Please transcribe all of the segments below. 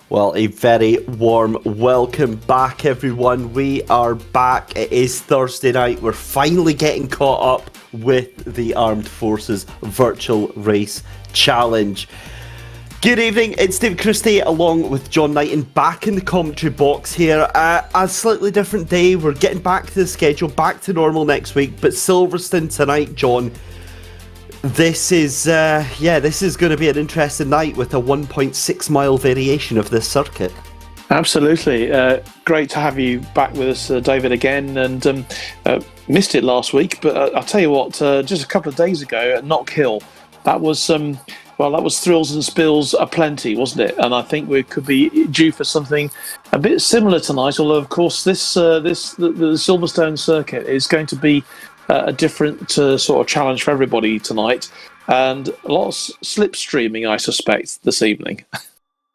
Well, a very warm welcome back, everyone. We are back. It is Thursday night. We're finally getting caught up with the Armed Forces Virtual Race Challenge. Good evening, it's David Christie along with John Knighton back in the commentary box here. A slightly different day. We're getting back to the schedule, back to normal next week. But Silverstone tonight, John. This is going to be an interesting night with a 1.6 mile variation of this circuit. Absolutely. Great to have you back with us, David, again. And missed it last week, but I'll tell you what, just a couple of days ago at Knock Hill, that was thrills and spills aplenty, wasn't it? And I think we could be due for something a bit similar tonight, although, of course, the Silverstone circuit is going to be a different sort of challenge for everybody tonight, and a lot of slipstreaming, I suspect, this evening.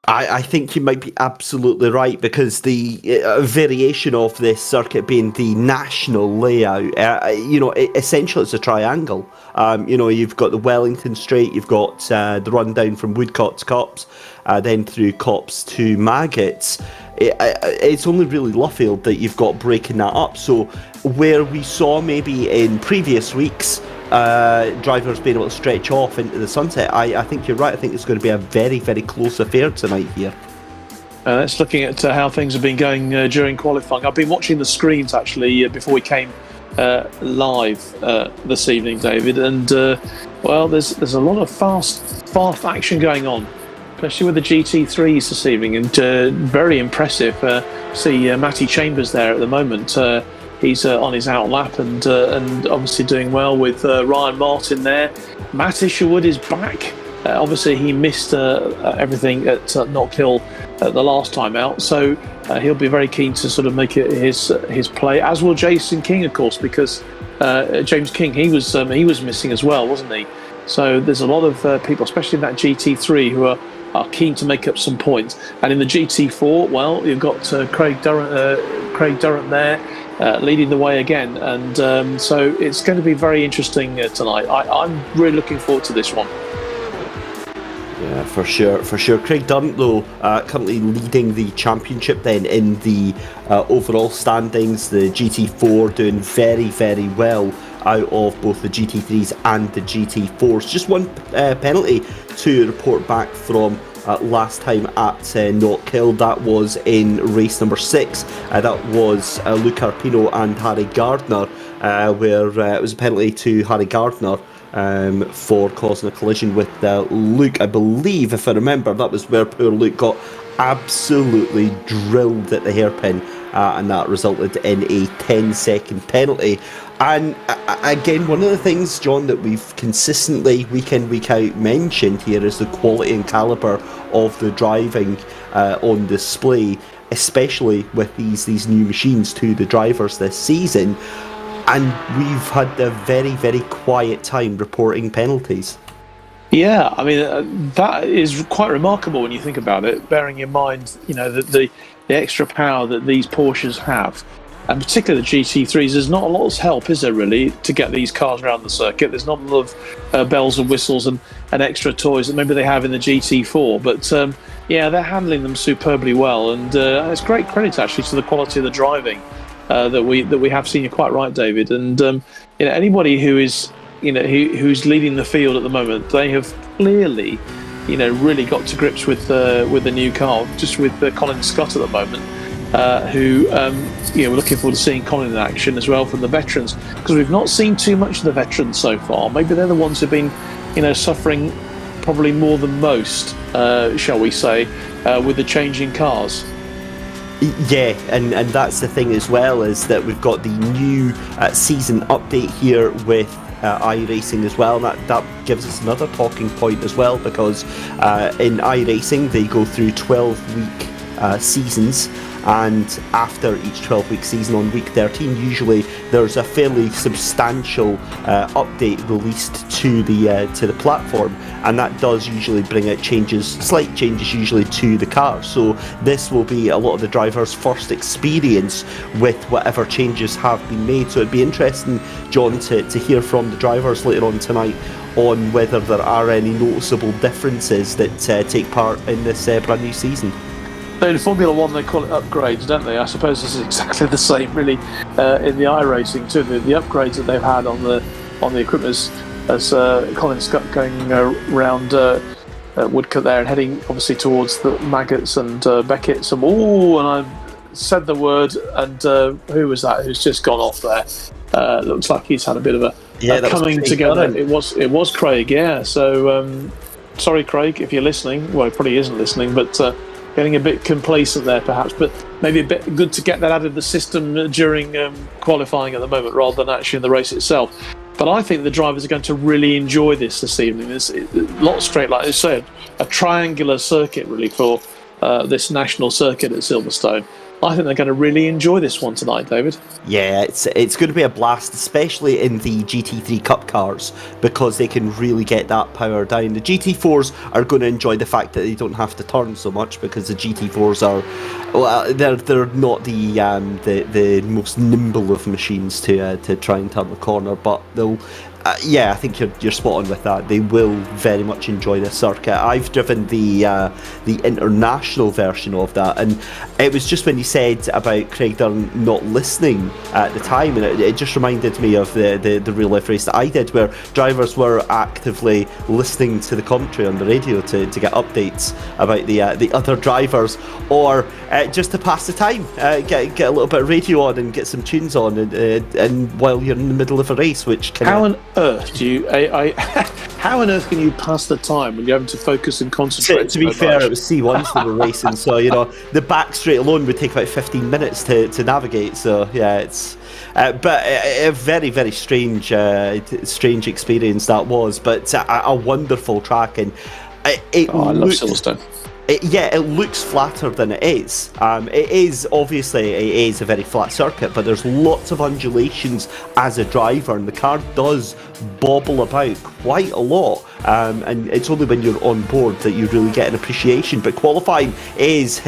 I think you might be absolutely right, because the variation of this circuit being the national layout, essentially it's a triangle. You've got the Wellington Straight, you've got the run down from Woodcote to Copse, then through Copse to Maggots. It's only really Luffield that you've got breaking that up. So where we saw maybe in previous weeks drivers being able to stretch off into the sunset, I think you're right. I think it's going to be a very, very close affair tonight here. Let's looking at how things have been going during qualifying. I've been watching the screens actually before we came live this evening, David, and there's a lot of fast action going on, especially with the GT3s this evening, and very impressive. See Matty Chambers there at the moment. He's on his outlap and obviously doing well with Ryan Martin there. Matt Isherwood is back. Obviously, he missed everything at Knockhill the last time out, so he'll be very keen to sort of make it his play. As will Jason King, of course, because James King he was missing as well, wasn't he? So there's a lot of people, especially in that GT3, who are keen to make up some points. And in the GT4, well, you've got Craig Durrant there. Leading the way again, and so it's going to be very interesting tonight. I'm really looking forward to this one. Yeah, for sure. Craig Durrant, though, currently leading the championship then in the overall standings. The GT4 doing very, very well out of both the GT3s and the GT4s. Just one penalty to report back from last time at Knockhill. That was in race number 6. That was Luke Arpino and Harry Gardner, where it was a penalty to Harry Gardner for causing a collision with Luke. I believe, if I remember, that was where poor Luke got absolutely drilled at the hairpin, and that resulted in a 10-second penalty. And again, one of the things, John, that we've consistently week in, week out mentioned here is the quality and calibre of the driving on display, especially with these new machines to the drivers this season. And we've had a very, very quiet time reporting penalties. Yeah, I mean, that is quite remarkable when you think about it, bearing in mind, the extra power that these Porsches have. And particularly the GT3s, there's not a lot of help, is there, really, to get these cars around the circuit? There's not a lot of bells and whistles and extra toys that maybe they have in the GT4. But, they're handling them superbly well. And it's great credit, actually, to the quality of the driving that we have seen. You're quite right, David. And, anybody who is, who's leading the field at the moment, they have clearly, really got to grips with the new car, just with Colin Scott at the moment. We're looking forward to seeing Colin in action as well from the veterans, because we've not seen too much of the veterans so far. Maybe they're the ones who've been, suffering probably more than most, shall we say, with the changing cars. Yeah, and that's the thing as well, is that we've got the new season update here with iRacing as well, and that gives us another talking point as well, because in iRacing they go through 12-week seasons, and after each 12-week season on week 13 usually there's a fairly substantial update released to the platform, and that does usually bring out slight changes usually to the car. So this will be a lot of the drivers' first experience with whatever changes have been made. So it'd be interesting, John, to hear from the drivers later on tonight on whether there are any noticeable differences that take part in this brand new season. In Formula 1 they call it upgrades, don't they? I suppose this is exactly the same really in the iRacing too. The upgrades that they've had on the equipment as Colin Scott going around Woodcote there and heading obviously towards the Maggots and Beckett's. And I said the word, and who was that who's just gone off there? Looks like he's had a bit of a coming together. It was Craig, yeah. So sorry, Craig, if you're listening. Well, he probably isn't listening, but getting a bit complacent there, perhaps. But maybe a bit good to get that out of the system during qualifying at the moment, rather than actually in the race itself. But I think the drivers are going to really enjoy this evening. There's a lot straight, like I said, a triangular circuit really for this national circuit at Silverstone. I think they're going to really enjoy this one tonight, David. Yeah, it's going to be a blast, especially in the GT3 Cup cars, because they can really get that power down. The GT4s are going to enjoy the fact that they don't have to turn so much, because the GT4s are, they're not the most nimble of machines to try and turn the corner, but they'll. I think you're spot on with that. They will very much enjoy this circuit. I've driven the international version of that, and it was just when you said about Craig Dunn not listening at the time, and it just reminded me of the real life race that I did, where drivers were actively listening to the commentary on the radio to get updates about the other drivers, or just to pass the time, get a little bit of radio on and get some tunes on, and while you're in the middle of a race, which can. How on earth can you pass the time when you're having to focus and concentrate? To be fair, it was C1s that were racing, so the back straight alone would take about 15 minutes to navigate. So yeah, it's but a very, very strange experience that was, but a wonderful track, and I love Silverstone. It looks flatter than it is. It is a very flat circuit, but there's lots of undulations as a driver, and the car does bobble about quite a lot. And it's only when you're on board that you really get an appreciation. But qualifying is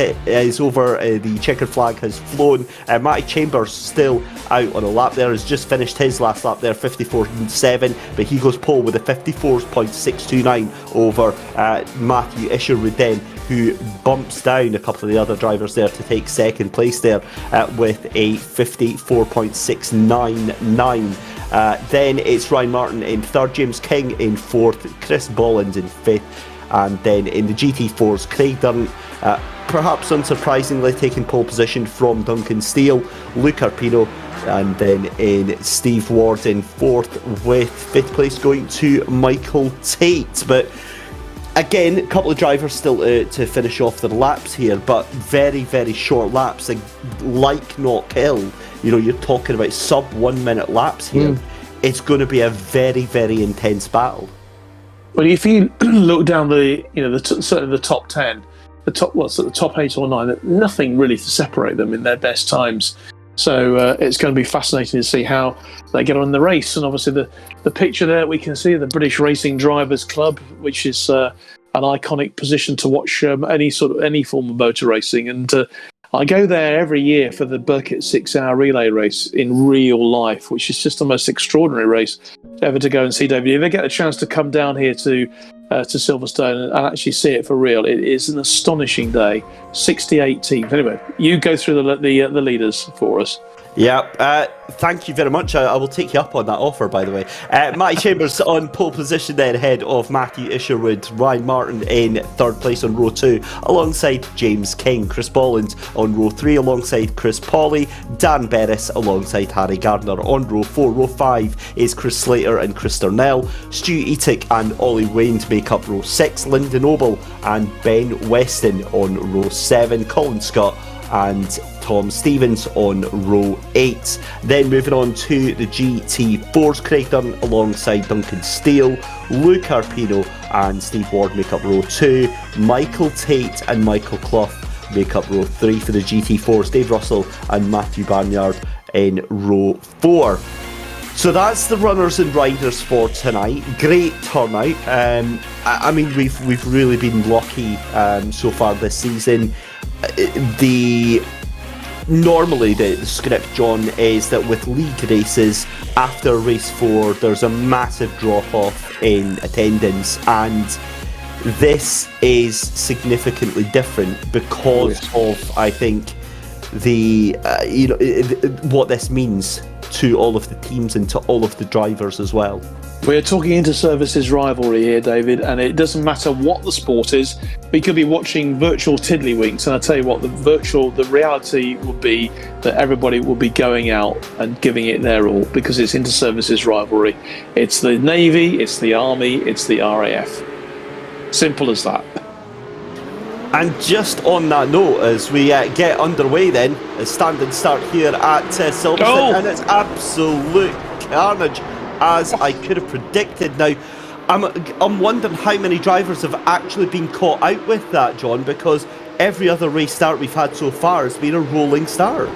over. The checkered flag has flown. Matty Chambers still out on a lap there. Has just finished his last lap there, 54.7, but he goes pole with a 54.629 over Matthew Isherwood then, who bumps down a couple of the other drivers there to take second place there with a 54.699. Then it's Ryan Martin in third, James King in fourth, Chris Bollins in fifth, and then in the GT4s, Craig Dunn, perhaps unsurprisingly, taking pole position from Duncan Steele, Luke Arpino, and then in Steve Ward in fourth, with fifth place going to Michael Tate. But again, a couple of drivers still to finish off their laps here, but very, very short laps, like Not Kill. You're talking about sub 1 minute laps here. It's going to be a very, very intense battle. Well, if you look down certainly the top 10, the top 8 or 9, nothing really to separate them in their best times. So it's going to be fascinating to see how they get on in the race. And obviously the picture there we can see the British Racing Drivers Club, which is an iconic position to watch any form of motor racing. And I go there every year for the Burkitt 6-hour relay race in real life, which is just the most extraordinary race ever to go and see, David. If you ever get a chance to come down here to Silverstone and actually see it for real, it is an astonishing day. 68 teams. Anyway, you go through the leaders for us. Yeah, thank you very much. I will take you up on that offer, by the way. Matty Chambers on pole position then, ahead of Matthew Isherwood. Ryan Martin in third place on row 2, alongside James King. Chris Bollins on row 3, alongside Chris Pawley. Dan Berris alongside Harry Gardner on row 4. Row 5 is Chris Slater and Chris Darnell. Stu Etic and Ollie Wayne to make up row 6. Lyndon Noble and Ben Weston on row 7. Colin Scott and Tom Stevens on row 8. Then moving on to the GT4s, Craig Dunn alongside Duncan Steele, Luke Arpino and Steve Ward make up row 2. Michael Tate and Michael Clough make up row 3 for the GT4s. Dave Russell and Matthew Barnyard in row 4. So that's the runners and riders for tonight. Great turnout. I mean, we've really been lucky so far this season. Normally the script, John, is that with league races, after race 4 there's a massive drop off in attendance, and this is significantly different because of, I think, what this means to all of the teams and to all of the drivers as well. We're talking inter-services rivalry here, David, and it doesn't matter what the sport is. We could be watching virtual tiddlywinks, and I tell you what, the reality would be that everybody will be going out and giving it their all, because it's inter-services rivalry. It's the Navy, it's the Army, it's the RAF. Simple as that. And just on that note, as we get underway then, a standing start here at Silverstone, and it's absolute carnage, as I could have predicted. Now, I'm wondering how many drivers have actually been caught out with that, John, because every other race start we've had so far has been a rolling start.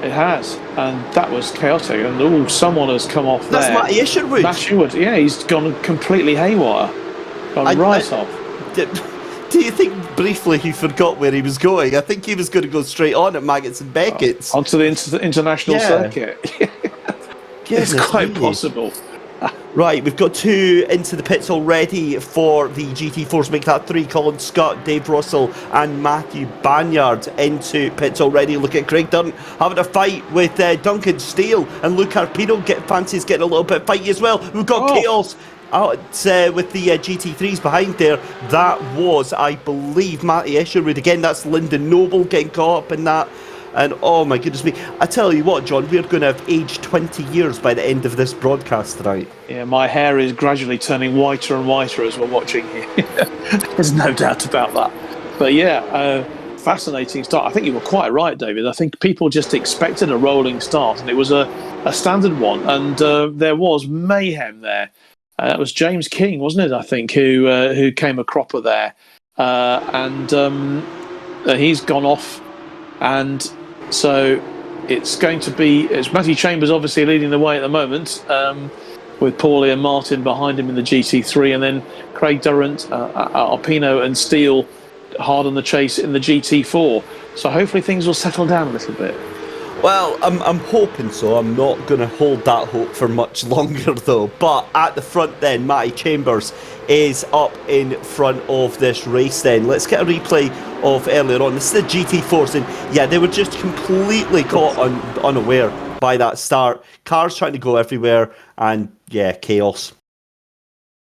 It has, and that was chaotic. And someone has come off That's there. Matty Isherwood. Isherwood, yeah, he's gone completely haywire. Gone right off. Do you think briefly he forgot where he was going? I think he was going to go straight on at Maggots and Beckett's. Onto the international circuit. It's quite possible. Right, we've got 2 into the pits already for the GT4s. Make that 3. Colin Scott, Dave Russell and Matthew Banyard into pits already. Look at Craig Dunn having a fight with Duncan Steele, and Luke Arpino fancies getting a little bit fighty as well. We've got chaos out with the GT3s behind there. That was, I believe, Matty Isherwood again. That's Lyndon Noble getting caught up in that. And oh my goodness me, I tell you what, John, we're going to have aged 20 years by the end of this broadcast tonight. Yeah, my hair is gradually turning whiter and whiter as we're watching here. There's no doubt about that. But yeah, fascinating start. I think you were quite right, David. I think people just expected a rolling start, and it was a standard one. And there was mayhem there. That was James King, wasn't it, I think, who came a cropper there. And he's gone off. And so it's Matthew Chambers obviously leading the way at the moment, with Paulie and Martin behind him in the GT3, and then Craig Durrant, Arpino and Steele hard on the chase in the GT4. So hopefully things will settle down a little bit. Well, I'm hoping so. I'm not going to hold that hope for much longer, though. But at the front then, Matty Chambers is up in front of this race then. Let's get a replay of earlier on. This is the GT4s, and yeah, they were just completely caught unaware by that start. Cars trying to go everywhere, and yeah, chaos.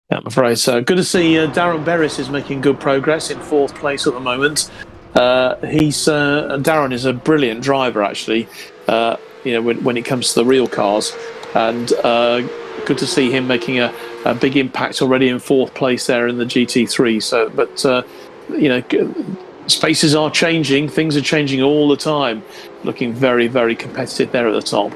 Yeah, I'm afraid so. Good to see Darren Berris is making good progress in 4th place at the moment. Darren is a brilliant driver, actually. When it comes to the real cars, and good to see him making a big impact already in 4th place there in the GT3. So, but spaces are changing. Things are changing all the time. Looking very, very competitive there at the top.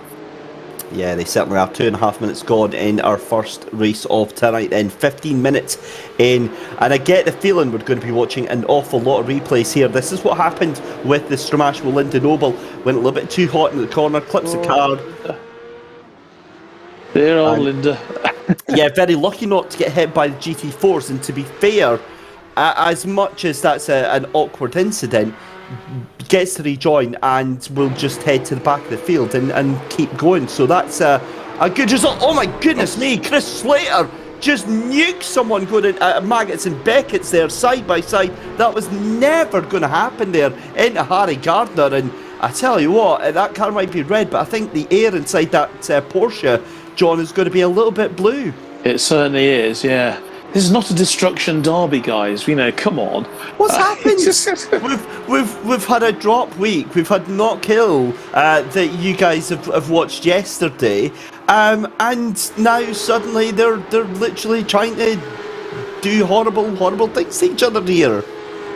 Yeah, they certainly are. 2.5 minutes gone in our first race of tonight, then 15 minutes in, and I get the feeling we're going to be watching an awful lot of replays here. This is what happened with the Stramash Linda Noble. Went a little bit too hot in the corner, clips the card. Dear old Linda. Yeah, very lucky not to get hit by the GT4s, and to be fair, as much as that's an awkward incident, gets to rejoin and will just head to the back of the field and keep going. So that's a good result. Oh my goodness me, Chris Slater just nuked someone going at Maggots and Beckett's there side by side. That was never going to happen there into Harry Gardner, and I tell you what, that car might be red, but I think the air inside that Porsche, John, is going to be a little bit blue. It certainly is, yeah. This is not a destruction derby, guys. Come on. What's happened? We've had a drop week. We've had Not Kill that you guys have watched yesterday, and now suddenly they're literally trying to do horrible things to each other here.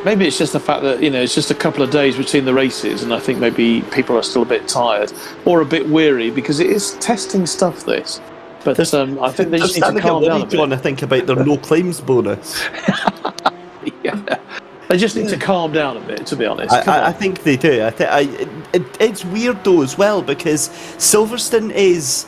Maybe it's just the fact that it's just a couple of days between the races, and I think maybe people are still a bit tired or a bit weary because it is testing stuff. This. But I think they just need to calm down a bit. I think about their no claims bonus. Yeah, they just need to calm down a bit, to be honest. I think they do. It's weird though as well, because Silverstone is.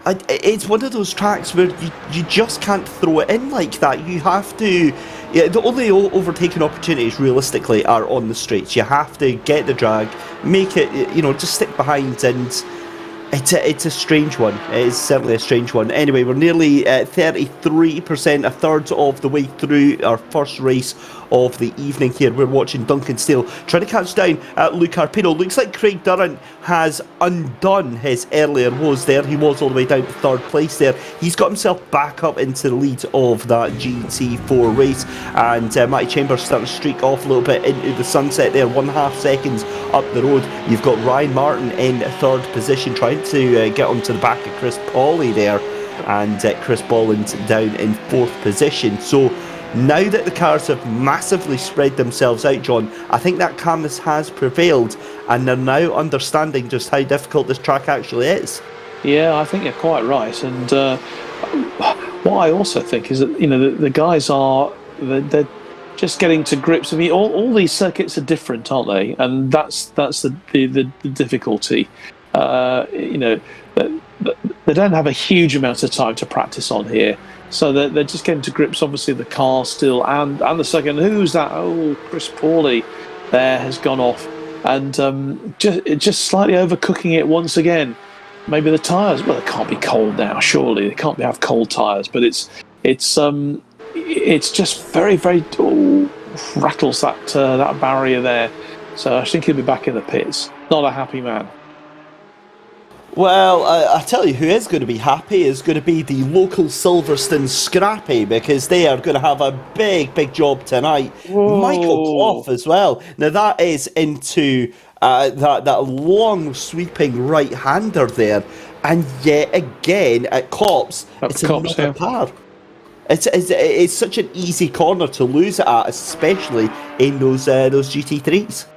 It's one of those tracks where you just can't throw it in like that. You have to. Yeah, the only overtaking opportunities realistically are on the straights. You have to get the drag, make it. Just stick behind and. It's a strange one. It is certainly a strange one. Anyway, we're nearly 33%, a third of the way through our first race of the evening here. We're watching Duncan Steele trying to catch down Luke Arpino. Looks like Craig Durrant has undone his earlier woes there. He was all the way down to 3rd place there. He's got himself back up into the lead of that GT4 race, and Matty Chambers starting to streak off a little bit into the sunset there, 1.5 seconds up the road. You've got Ryan Martin in 3rd position trying to get onto the back of Chris Pauly there, and Chris Bolland down in 4th position. So now that the cars have massively spread themselves out, John, I think that calmness has prevailed, and they're now understanding just how difficult this track actually is. Yeah, I think you're quite right. And what I also think is that the guys are they're just getting to grips. I mean, all these circuits are different, aren't they? And that's the difficulty. You know, they don't have a huge amount of time to practice on here, so they're just getting to grips. Obviously, the car still and the second. Who's that? Oh, Chris Pauly there has gone off, and just slightly overcooking it once again. Maybe the tyres. Well, they can't be cold now. Surely they can't have cold tyres. But it's just very rattles that barrier there. So I think he'll be back in the pits. Not a happy man. Well, I tell you who is going to be happy is going to be the local Silverstone Scrappy, because they are going to have a big job tonight. Whoa. Michael Clough as well. Now that is into that long sweeping right-hander there, and yet again at Copse, it's another par. It's such an easy corner to lose it at, especially in those GT3s.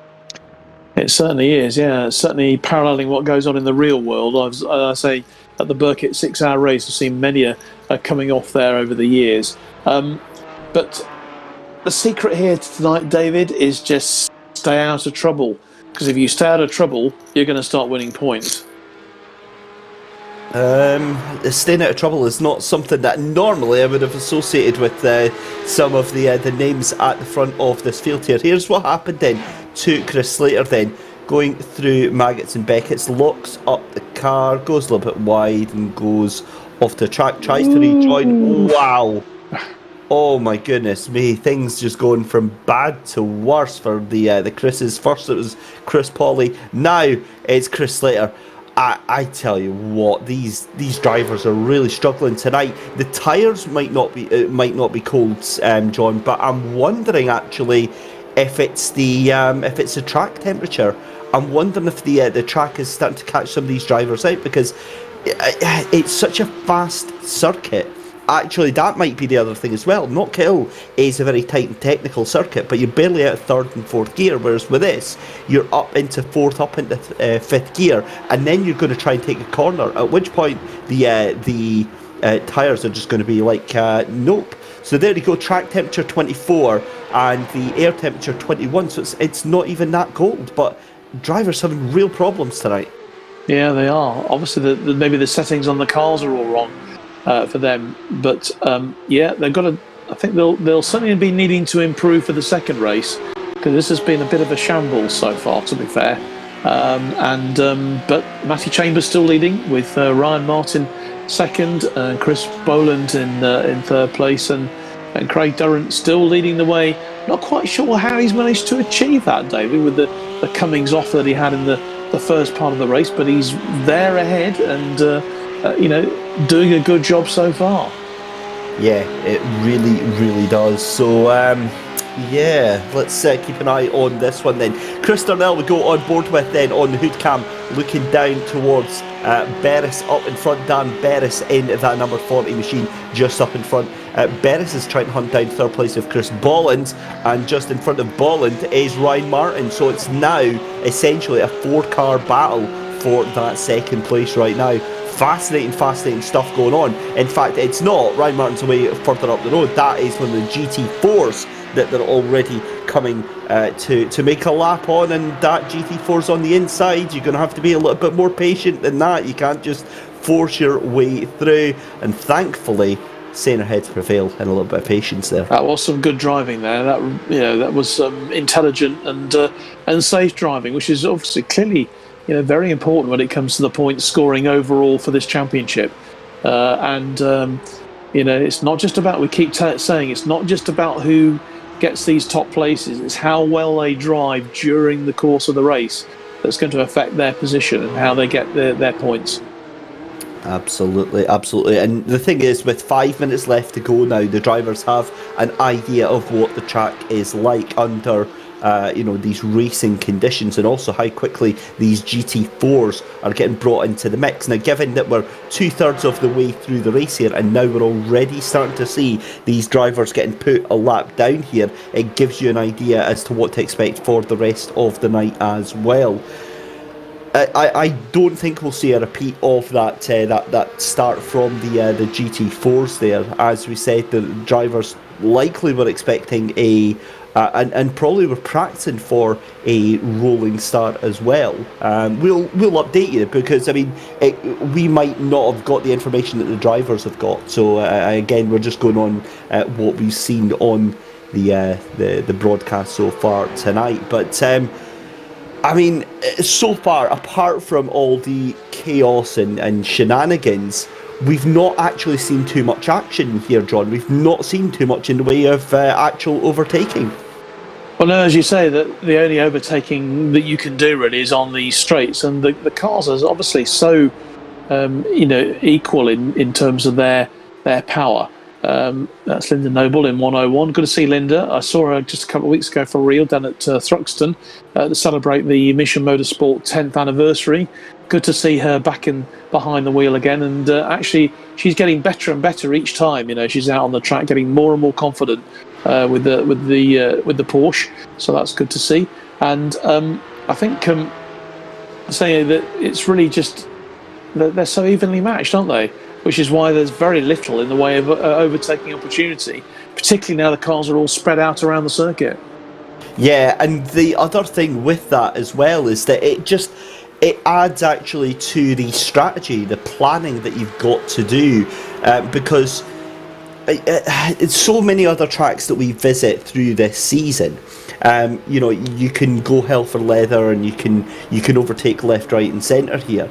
It certainly is, yeah. Certainly paralleling what goes on in the real world. I say at the Burkitt 6-hour race, I've seen many coming off there over the years. But the secret here tonight, David, is just stay out of trouble. Because if you stay out of trouble, you're going to start winning points. Staying out of trouble is not something that normally I would have associated with some of the names at the front of this field here. Here's what happened then to Chris Slater then, going through Maggots and Beckett's, locks up the car, goes a little bit wide and goes off the track, tries to rejoin. Wow. Oh my goodness me, things just going from bad to worse for the Chris's. First it was Chris Pauly, now it's Chris Slater. I tell you what, these drivers are really struggling tonight. The tyres might not be cold, John, but I'm wondering actually if it's the track temperature. I'm wondering if the track is starting to catch some of these drivers out, because it's such a fast circuit. Actually, that might be the other thing as well. Knock Hill is a very tight and technical circuit, but you're barely out of third and fourth gear, whereas with this, you're up into fourth, up into fifth gear, and then you're going to try and take a corner, at which point the tyres are just going to be like, nope. So there you go, track temperature 24 and the air temperature 21, so it's not even that cold, but drivers having real problems tonight. Yeah, they are. Obviously, maybe the settings on the cars are all wrong. For them, but yeah, they've got to. I think they'll certainly be needing to improve for the second race, because this has been a bit of a shambles so far, to be fair. But Matty Chambers still leading with Ryan Martin second, and Chris Boland in third place, and Craig Durrant still leading the way. Not quite sure how he's managed to achieve that, David, with the comings off that he had in the first part of the race, but he's there ahead and. Doing a good job so far. Yeah, it really does. So, yeah, let's keep an eye on this one then. Chris Darnell we go on board with then on the hood cam, looking down towards Beres up in front. Dan Beres in that number 40 machine just up in front. Beres is trying to hunt down third place with Chris Bolland, and just in front of Bolland is Ryan Martin. So it's now essentially a 4-car battle for that second place right now. Fascinating stuff going on. In fact, it's not Ryan Martin's away further up the road. That is one of the GT4s that they're already coming to make a lap on, and that GT4's on the inside. You're going to have to be a little bit more patient than that. You can't just force your way through, and thankfully saner heads prevail and a little bit of patience there. That was some good driving there. That was intelligent and safe driving, which is obviously clearly very important when it comes to the point scoring overall for this championship. It's not just about, we keep saying, it's not just about who gets these top places, it's how well they drive during the course of the race that's going to affect their position and how they get their points. Absolutely. And the thing is, with 5 minutes left to go now, the drivers have an idea of what the track is like under these racing conditions, and also how quickly these GT4s are getting brought into the mix. Now, given that we're 2/3 of the way through the race here, and now we're already starting to see these drivers getting put a lap down here, it gives you an idea as to what to expect for the rest of the night as well. I don't think we'll see a repeat of that start from the GT4s there. As we said, the drivers likely were expecting and probably were practicing for a rolling start as well. We'll update you because we might not have got the information that the drivers have got. So again, we're just going on what we've seen on the broadcast so far tonight. But so far, apart from all the chaos and shenanigans, we've not actually seen too much action here, John. We've not seen too much in the way of actual overtaking. Well, no, as you say, that the only overtaking that you can do really is on these straights, and the cars are obviously so equal in terms of their power. That's Linda Noble in 101. Good to see Linda. I saw her just a couple of weeks ago for real down at Thruxton to celebrate the Mission Motorsport 10th anniversary. Good to see her back behind the wheel again, and actually she's getting better and better each time. She's out on the track, getting more and more confident with the Porsche. So that's good to see. And I think saying that it's really just they're so evenly matched, aren't they? Which is why there's very little in the way of overtaking opportunity, particularly now the cars are all spread out around the circuit. Yeah, and the other thing with that as well is that it adds actually to the strategy, the planning that you've got to do, because it's so many other tracks that we visit through this season. You can go hell for leather and you can overtake left, right and centre here.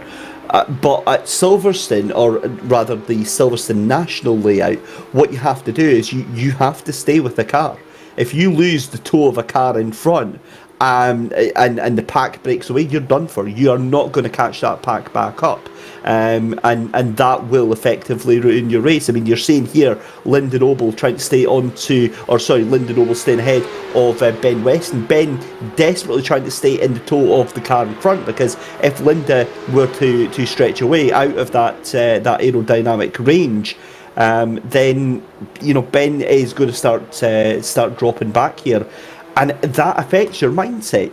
But at Silverstone, or rather the Silverstone National layout, what you have to do is you have to stay with the car. If you lose the toe of a car in front and the pack breaks away, you're done for. You are not going to catch that pack back up. And that will effectively ruin your race. You're seeing here Linda Noble trying to stay Linda Noble staying ahead of Ben Weston. Ben desperately trying to stay in the toe of the car in front, because if Linda were to stretch away out of that aerodynamic range, then Ben is going to start dropping back here. And that affects your mindset.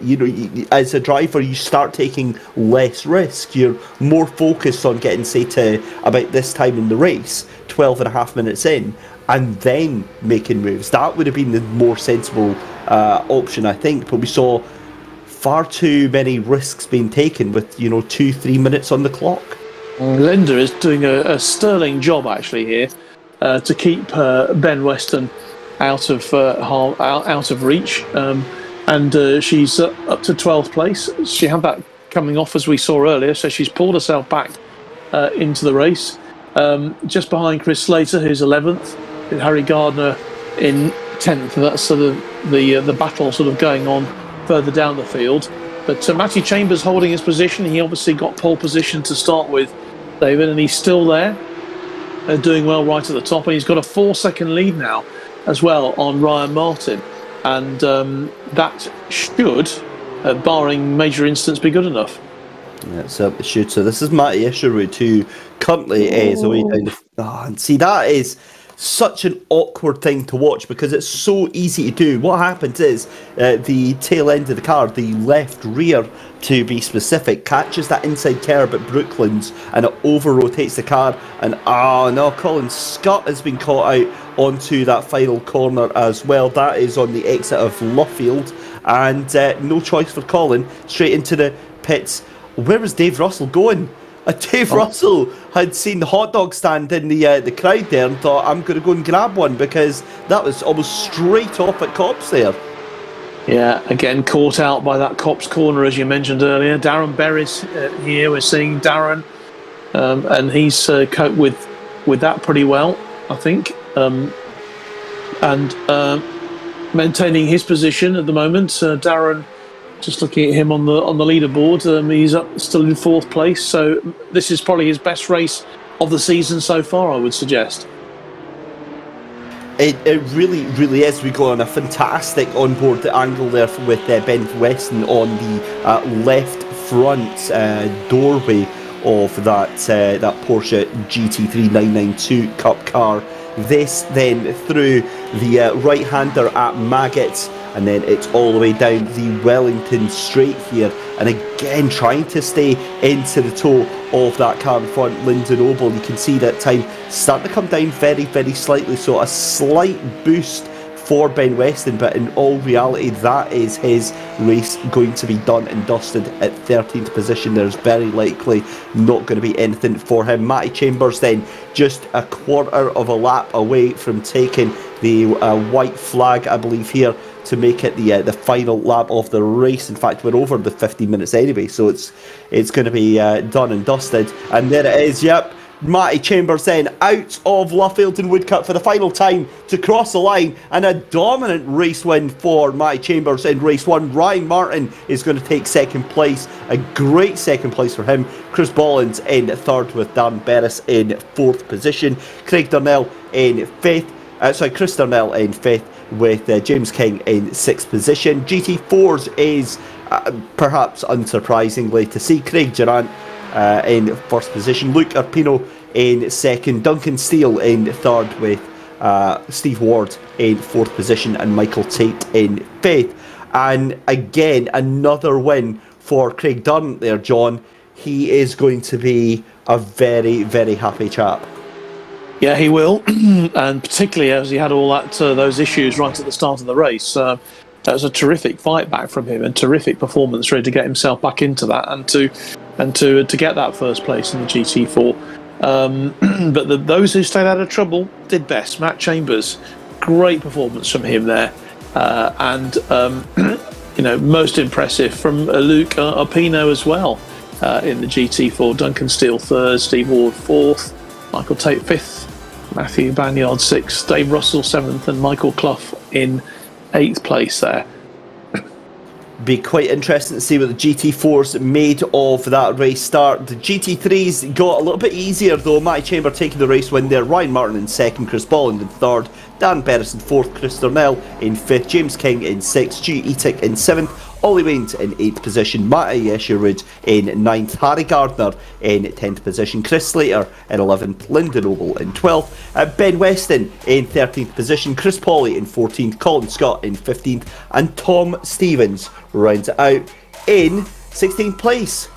As a driver, you start taking less risk. You're more focused on getting, say, to about this time in the race, 12 and a half minutes in, and then making moves. That would have been the more sensible option, I think. But we saw far too many risks being taken with, 2-3 minutes on the clock. Linda is doing a sterling job, actually, here to keep Ben Weston out of reach, and she's up to 12th place. She had that coming off, as we saw earlier, so she's pulled herself back into the race, just behind Chris Slater, who's 11th, with Harry Gardner in 10th. That's sort of the battle sort of going on further down the field. But Matty Chambers holding his position. He obviously got pole position to start with, David, and he's still there, doing well right at the top, and he's got a 4-second lead now as well on Ryan Martin, and that should, barring major incidents, be good enough. Yeah, it certainly should. So this is Matty Isherwood, who currently is away down the... and see, that is such an awkward thing to watch, because it's so easy to do. What happens is the tail end of the car, the left rear to be specific, catches that inside curb at Brooklands and it over-rotates the car, and Colin Scott has been caught out onto that final corner as well. That is on the exit of Luffield, and no choice for Colin, straight into the pits. Where was Dave Russell going? Dave Russell had seen the hot dog stand in the crowd there and thought, I'm going to go and grab one, because that was almost straight off at Copse there. Yeah, again, caught out by that Copse corner, as you mentioned earlier. Darren Berry's here. We're seeing Darren, and he's coped with that pretty well, I think. And maintaining his position at the moment. Darren, just looking at him on the leaderboard, he's up still in 4th place. So this is probably his best race of the season so far, I would suggest. It really, really is. We go on a fantastic onboard angle there with Ben Weston on the left front doorway of that Porsche GT3 992 Cup car. This then through the right-hander at Maggott and then it's all the way down the Wellington straight here, and again trying to stay into the toe of that car in front, Lyndon Oval. You can see that time starting to come down very, very slightly, so a slight boost for Ben Weston, but in all reality that is his race going to be done and dusted at 13th position. There's very likely not going to be anything for him. Matty Chambers then just a quarter of a lap away from taking the white flag, I believe, here to make it the final lap of the race. In fact, we're over the 15 minutes anyway, so it's going to be done and dusted. And there it is, yep. Matty Chambers then out of Luffield Woodcut for the final time to cross the line, and a dominant race win for Matty Chambers in race 1. Ryan Martin is going to take second place, a great second place for him. Chris Bollins in third with Dan Berris in fourth position. Craig Darnell in fifth. Chris Darnell in fifth with James King in sixth position. GT4s is perhaps unsurprisingly to see Craig Durant in first position, Luke Arpino in second, Duncan Steele in third with Steve Ward in fourth position, and Michael Tate in fifth. And again, another win for Craig Dunn there, John. He is going to be a very, very happy chap. Yeah, he will, and particularly as he had all that those issues right at the start of the race. That was a terrific fight back from him, and terrific performance really to get himself back into that and to get that first place in the GT4. But those who stayed out of trouble did best. Matt Chambers, great performance from him there, and most impressive from Luke Arpino as well in the GT4. Duncan Steele third, Steve Ward fourth, Michael Tate fifth, Matthew Banyard sixth, Dave Russell seventh, and Michael Clough in eighth place there. Be quite interesting to see what the GT4s made of that race start. The GT3s got a little bit easier though. Matty Chamber taking the race win there. Ryan Martin in second, Chris Bolland in third, Dan Berris in fourth, Chris Darnell in fifth, James King in sixth, Stu Etic in seventh, Ollie Wains in 8th position, Matty Yesherwood in 9th, Harry Gardner in 10th position, Chris Slater in 11th, Lyndon Oval in 12th, Ben Weston in 13th position, Chris Pawley in 14th, Colin Scott in 15th, and Tom Stevens rounds it out in 16th place.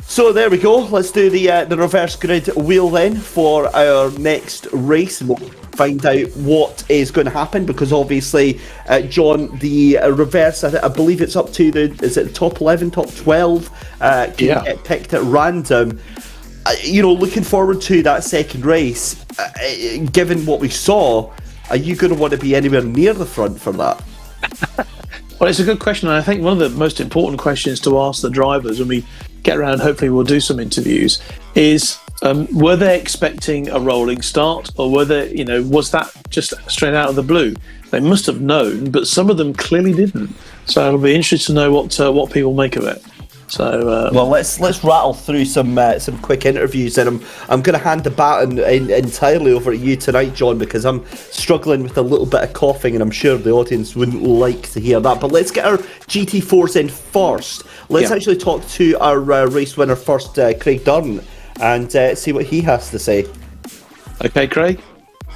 So there we go. Let's do the reverse grid wheel then for our next race, and we'll find out what is going to happen, because obviously, John, the reverse, I believe it's up to the top 11, top 12 can get picked at random. Looking forward to that second race, given what we saw, are you going to want to be anywhere near the front for that? Well, it's a good question, and I think one of the most important questions to ask the drivers when we get around, hopefully we'll do some interviews, is were they expecting a rolling start, or was that just straight out of the blue? They must have known, but some of them clearly didn't. So it'll be interesting to know what people make of it. So well, let's rattle through some quick interviews, and I'm going to hand the baton entirely over to you tonight, John, because I'm struggling with a little bit of coughing, and I'm sure the audience wouldn't like to hear that. But let's get our GT4s in first. Let's actually talk to our race winner first, Craig Dunn, and see what he has to say. Okay, Craig.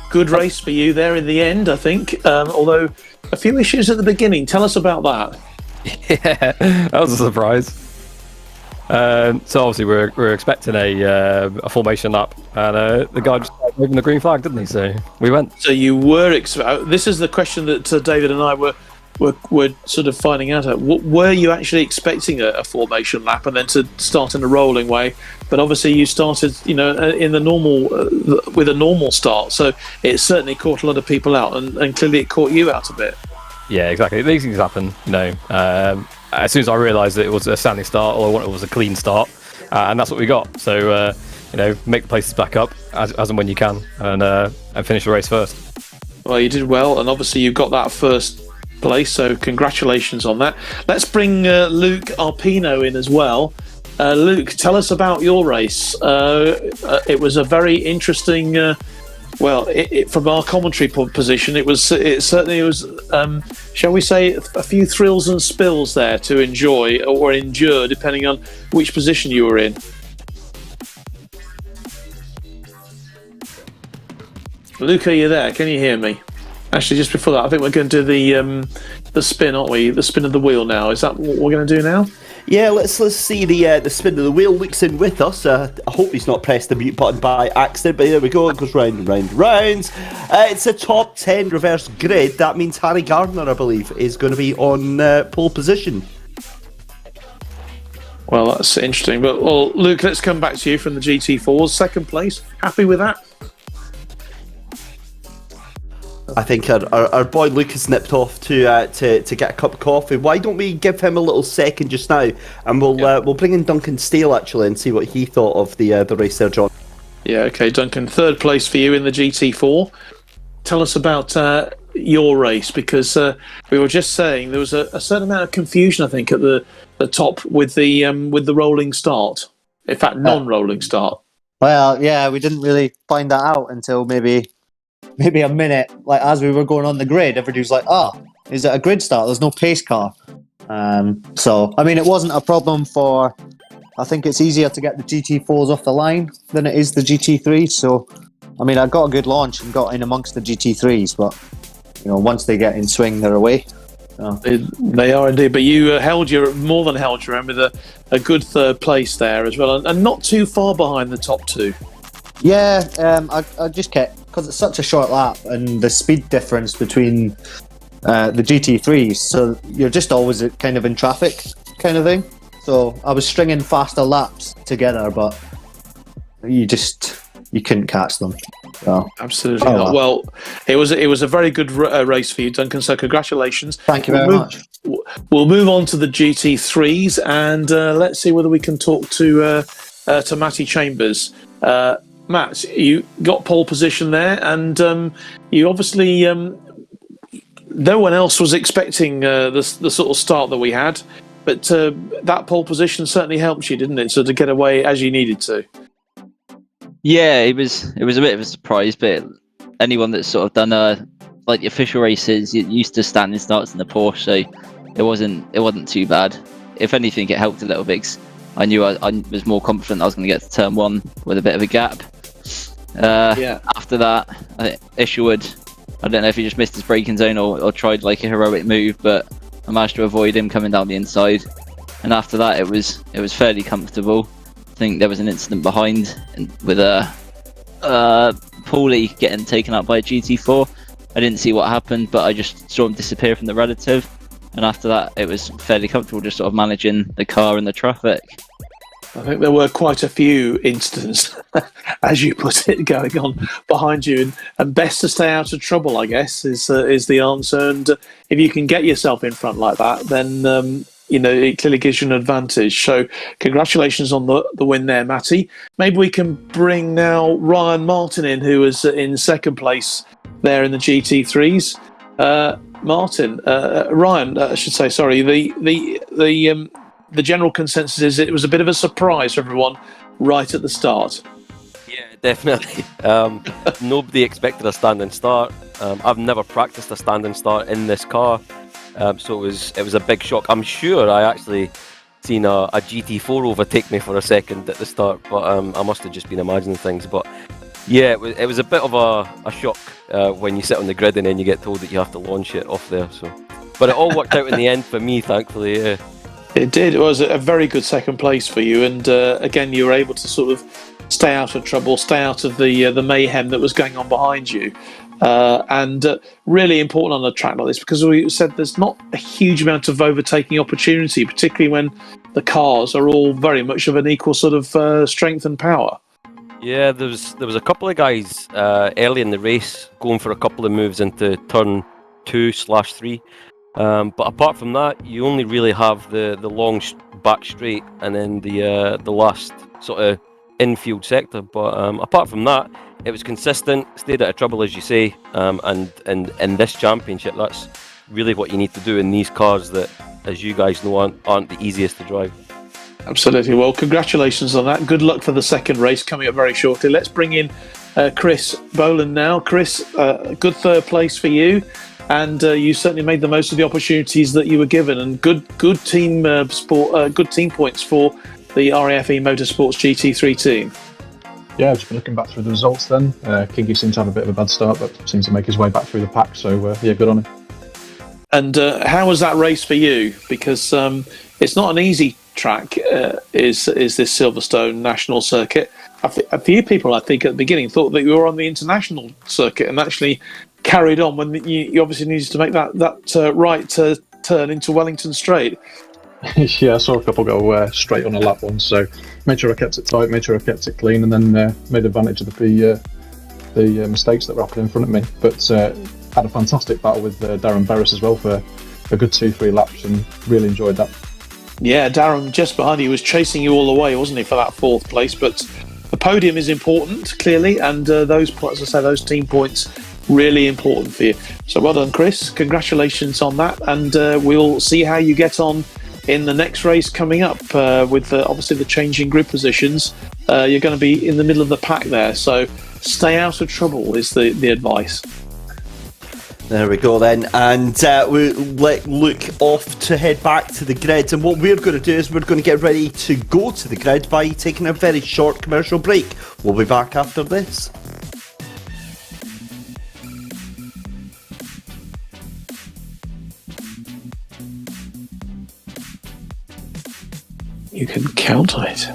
Good race for you there in the end, I think. Although a few issues at the beginning. Tell us about that. Yeah, that was a surprise. So obviously we're expecting a formation lap, and the guy just waving the green flag, didn't he? So we went. So you were this is the question that David and I were sort of finding out. Were you actually expecting a formation lap and then to start in a rolling way? But obviously you started, in the normal with a normal start. So it certainly caught a lot of people out, and clearly it caught you out a bit. Yeah, exactly. These things happen, as soon as I realised that it was a standing start, all I wanted was a clean start, and that's what we got. So, make the places back up as and when you can, and finish the race first. Well, you did well, and obviously you got that first place, so congratulations on that. Let's bring Luke Arpino in as well. Luke, tell us about your race. It was a very interesting... from our commentary position, it certainly was, shall we say, a few thrills and spills there to enjoy or endure, depending on which position you were in. Luke, are you there? Can you hear me? Actually, just before that, I think we're going to do the spin, aren't we? The spin of the wheel now. Is that what we're going to do now? Yeah, let's see the spin of the wheel. Luke's in with us. I hope he's not pressed the mute button by accident, but there we go. It goes round and round and round. It's a top 10 reverse grid. That means Harry Gardner, I believe, is going to be on pole position. Well, that's interesting. But Luke, let's come back to you from the GT4s. Second place. Happy with that? I think our boy Luke has nipped off to get a cup of coffee. Why don't we give him a little second just now, and we'll bring in Duncan Steele actually and see what he thought of the race there, John. Yeah, okay, Duncan. Third place for you in the GT4. Tell us about your race, because we were just saying there was a certain amount of confusion, I think, at the top with the rolling start. In fact, non-rolling start. Well, yeah, we didn't really find that out until maybe a minute, like as we were going on the grid. Everybody was like, is it a grid start? There's no pace car. So, I mean, it wasn't a problem for, I think it's easier to get the GT4s off the line than it is the GT3s. So, I mean, I got a good launch and got in amongst the GT3s, but, once they get in swing, they're away. So. They are indeed, but you more than held your own with a good third place there as well, and not too far behind the top two. Yeah, I just kept, because it's such a short lap and the speed difference between the GT3s, so you're just always kind of in traffic kind of thing. So I was stringing faster laps together, but you couldn't catch them. So. Absolutely not. Well, it was a very good race for you, Duncan, so congratulations. Thank you very much. We'll move on to the GT3s, and let's see whether we can talk to Matty Chambers. Matt, you got pole position there, and you obviously no one else was expecting the sort of start that we had, but that pole position certainly helped you, didn't it? So to get away as you needed to. Yeah, it was a bit of a surprise, but anyone that's sort of done like the official races, you're used to standing starts in the Porsche, so it wasn't too bad. If anything, it helped a little bit, 'cause I knew I was more confident I was going to get to turn one with a bit of a gap. After that, I think Isherwood, I don't know if he just missed his braking zone or tried like a heroic move, but I managed to avoid him coming down the inside. And after that, it was fairly comfortable. I think there was an incident behind with Paulie getting taken out by a GT4. I didn't see what happened, but I just saw him disappear from the relative. And after that, it was fairly comfortable, just sort of managing the car and the traffic. I think there were quite a few incidents, as you put it, going on behind you, and best to stay out of trouble, I guess, is the answer. And if you can get yourself in front like that, then it clearly gives you an advantage. So congratulations on the win there, Matty. Maybe we can bring now Ryan Martin in, who was in second place there in the GT3s. Ryan, I should say, sorry. The general consensus is it was a bit of a surprise for everyone right at the start. Yeah, definitely. Nobody expected a standing start. I've never practiced a standing start in this car, so it was a big shock. I'm sure I actually seen a GT4 overtake me for a second at the start, but I must have just been imagining things. But yeah, it was a bit of a shock when you sit on the grid and then you get told that you have to launch it off there. So, but it all worked out in the end for me, thankfully. Yeah. It did. It was a very good second place for you, and again, you were able to sort of stay out of trouble, stay out of the mayhem that was going on behind you, and really important on a track like this, because we said there's not a huge amount of overtaking opportunity, particularly when the cars are all very much of an equal sort of strength and power. Yeah, there was a couple of guys early in the race going for a couple of moves into turn 2/3. But apart from that, you only really have the long back straight and then the last sort of infield sector. But apart from that, it was consistent, stayed out of trouble, as you say. And in this championship, that's really what you need to do in these cars that, as you guys know, aren't the easiest to drive. Absolutely. Well, congratulations on that. Good luck for the second race coming up very shortly. Let's bring in Chris Boland now. Chris, good third place for you. And you certainly made the most of the opportunities that you were given, and good team good team points for the RAFE Motorsports GT3 team. Yeah, just been looking back through the results then. Kingy seemed to have a bit of a bad start, but seems to make his way back through the pack, so yeah, good on him. And how was that race for you? Because it's not an easy track. Is this Silverstone National Circuit? A few people, I think, at the beginning thought that you were on the international circuit and actually carried on when you obviously needed to make that right turn into Wellington Straight. Yeah, I saw a couple go straight on a lap once, so made sure I kept it tight, made sure I kept it clean, and then made advantage of the mistakes that were happening in front of me. But had a fantastic battle with Darren Berris as well for a good 2-3 laps, and really enjoyed that. Yeah, Darren just behind you was chasing you all the way, wasn't he, for that 4th place? But the podium is important, clearly, and those, as I say, those team points really important for you. So well done, Chris. Congratulations on that, and we'll see how you get on in the next race coming up with obviously the changing grid positions. You're going to be in the middle of the pack there, so stay out of trouble is the advice. There we go then, and we'll let Luke off to head back to the grid, and what we're going to do is we're going to get ready to go to the grid by taking a very short commercial break. We'll be back after this. You can count on it.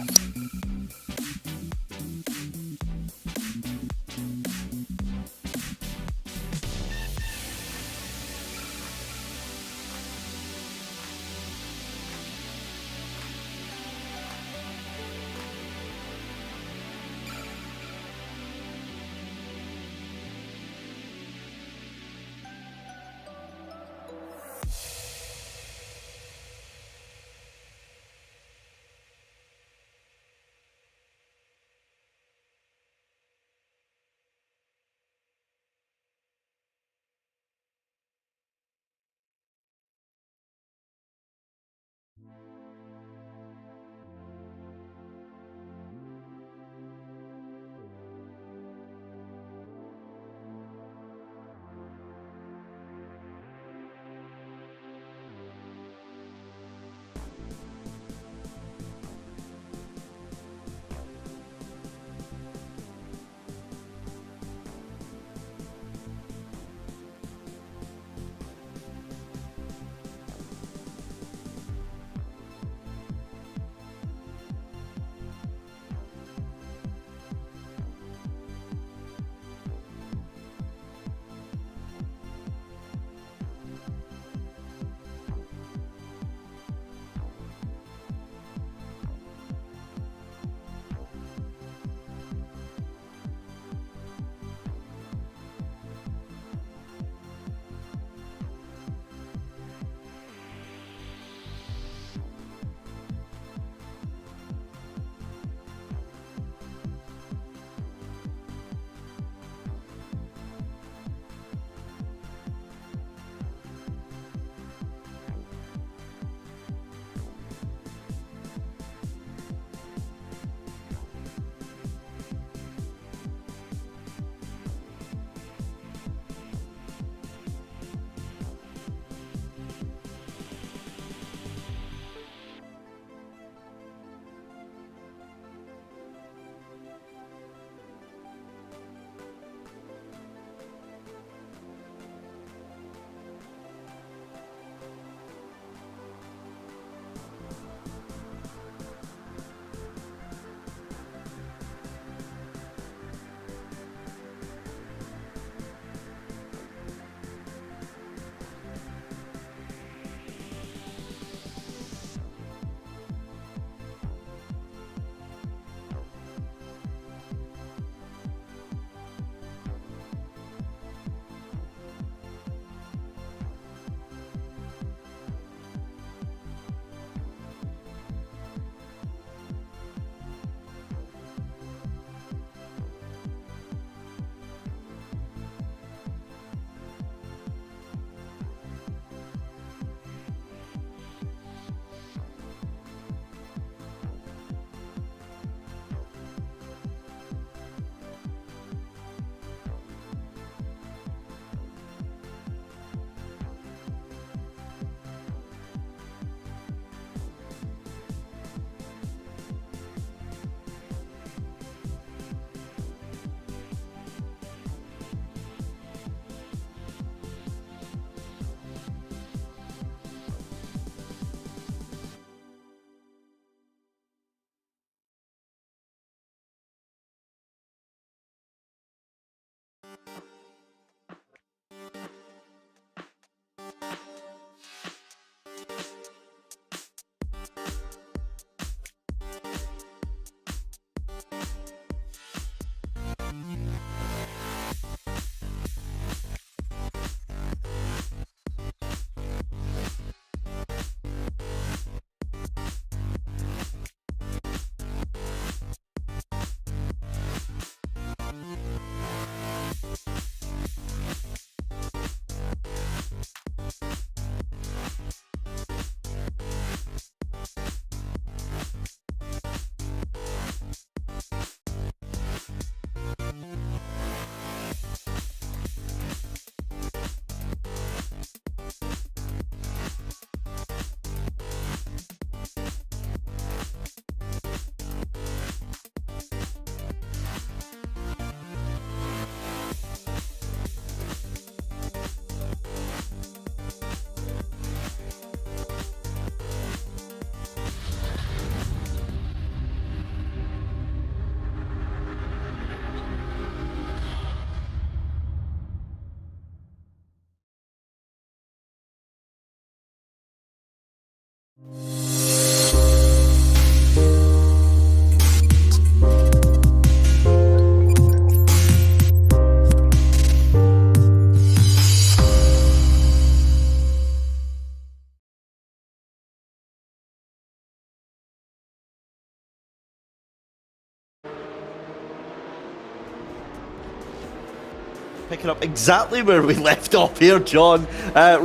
picking up exactly where we left off here, John.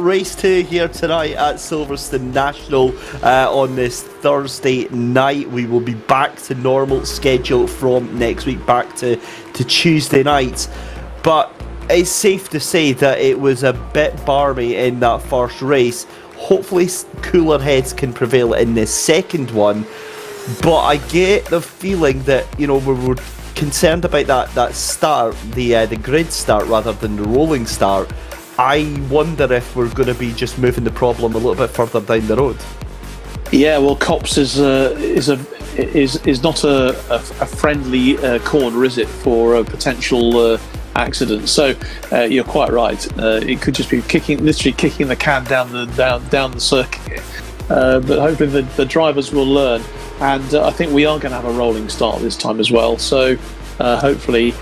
Race 2 here tonight at Silverstone National on this Thursday night. We will be back to normal schedule from next week, back to Tuesday nights. But it's safe to say that it was a bit barmy in that first race. Hopefully cooler heads can prevail in this second one. But I get the feeling that, we were concerned about that start, the grid start rather than the rolling start. I wonder if we're going to be just moving the problem a little bit further down the road. Yeah, well, Copse is not a friendly corner, is it, for a potential accident? So you're quite right. It could just be literally kicking the can down the circuit. But hopefully the drivers will learn. And I think we are going to have a rolling start this time as well. So hopefully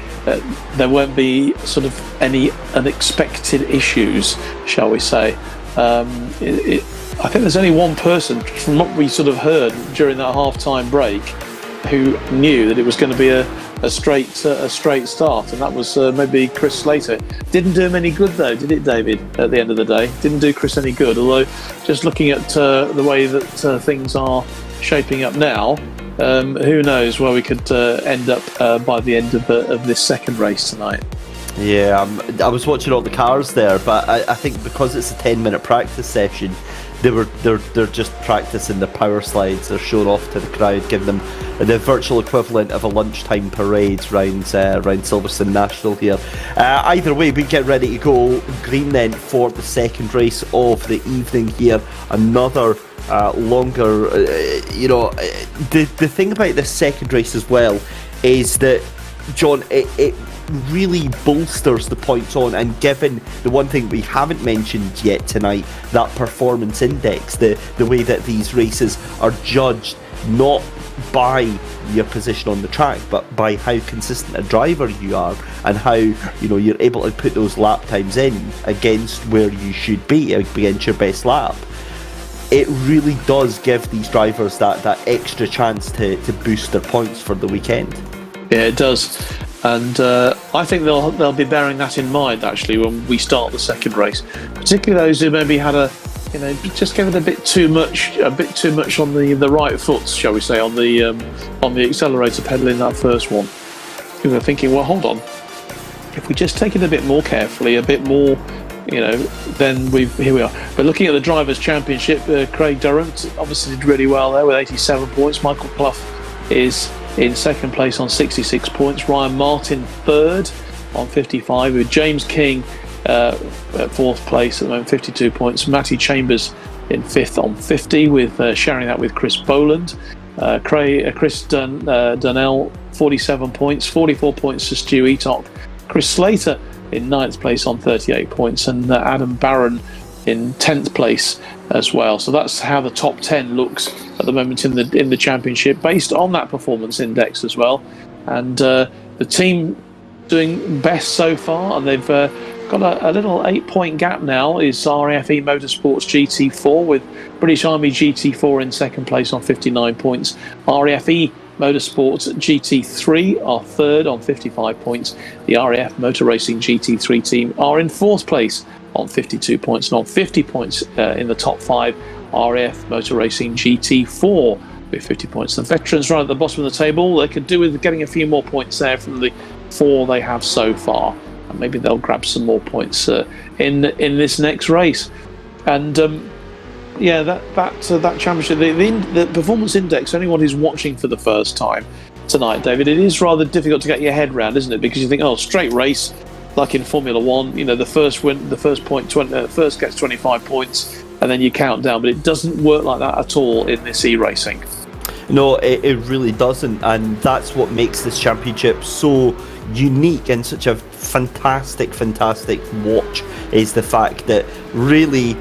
there won't be sort of any unexpected issues, shall we say. I think there's only one person, from what we sort of heard during that half-time break, who knew that it was going to be a straight start, and that was maybe Chris Slater. Didn't do him any good though, did it, David? At the end of the day, didn't do Chris any good. Although, just looking at the way that things are shaping up now, who knows where we could end up by the end of this second race tonight. Yeah, I was watching all the cars there, but I think because it's a 10-minute practice session, they're just practicing the power slides. They're showing off to the crowd, giving them the virtual equivalent of a lunchtime parade round Silverstone National here. Either way, we get ready to go green then for the second race of the evening here. Another longer, the thing about this second race as well is that, John, it really bolsters the points on, and given the one thing we haven't mentioned yet tonight, that performance index, the way that these races are judged not by your position on the track but by how consistent a driver you are and how you're able to put those lap times in against where you should be against your best lap. It really does give these drivers that extra chance to boost their points for the weekend. Yeah, it does. And I think they'll be bearing that in mind actually when we start the second race, particularly those who maybe had just gave it a bit too much on the right foot, shall we say, on the accelerator pedal in that first one. Who were thinking, well, hold on, if we just take it a bit more carefully, a bit more, then here we are. But looking at the Drivers' Championship, Craig Durrant obviously did really well there with 87 points. Michael Clough is in second place on 66 points. Ryan Martin third on 55, with James King at fourth place at the moment, 52 points. Matty Chambers in fifth on 50, with sharing that with Chris Boland. Chris Donnell, 47 points, 44 points to Stu Eatock. Chris Slater in ninth place on 38 points, and Adam Barron in 10th place as well. So that's how the top 10 looks at the moment in the championship, based on that performance index as well. And the team doing best so far, and they've got a little 8-point gap now, is RAFE Motorsports GT4, with British Army GT4 in second place on 59 points. RAFE Motorsports GT3 are third on 55 points. The RAF Motor Racing GT3 team are in fourth place on 52 points, and on 50 points in the top 5, RAF Motor Racing GT4 with 50 points. The veterans right at the bottom of the table, they could do with getting a few more points there from the 4 they have so far, and maybe they'll grab some more points in this next race. And that championship, the performance index, anyone who's watching for the first time tonight, David, it is rather difficult to get your head around, isn't it? Because you think, oh, straight race, like in Formula One, the first first gets 25 points, and then you count down. But it doesn't work like that at all in this e-racing. No, it really doesn't, and that's what makes this championship so unique and such a fantastic watch, is the fact that really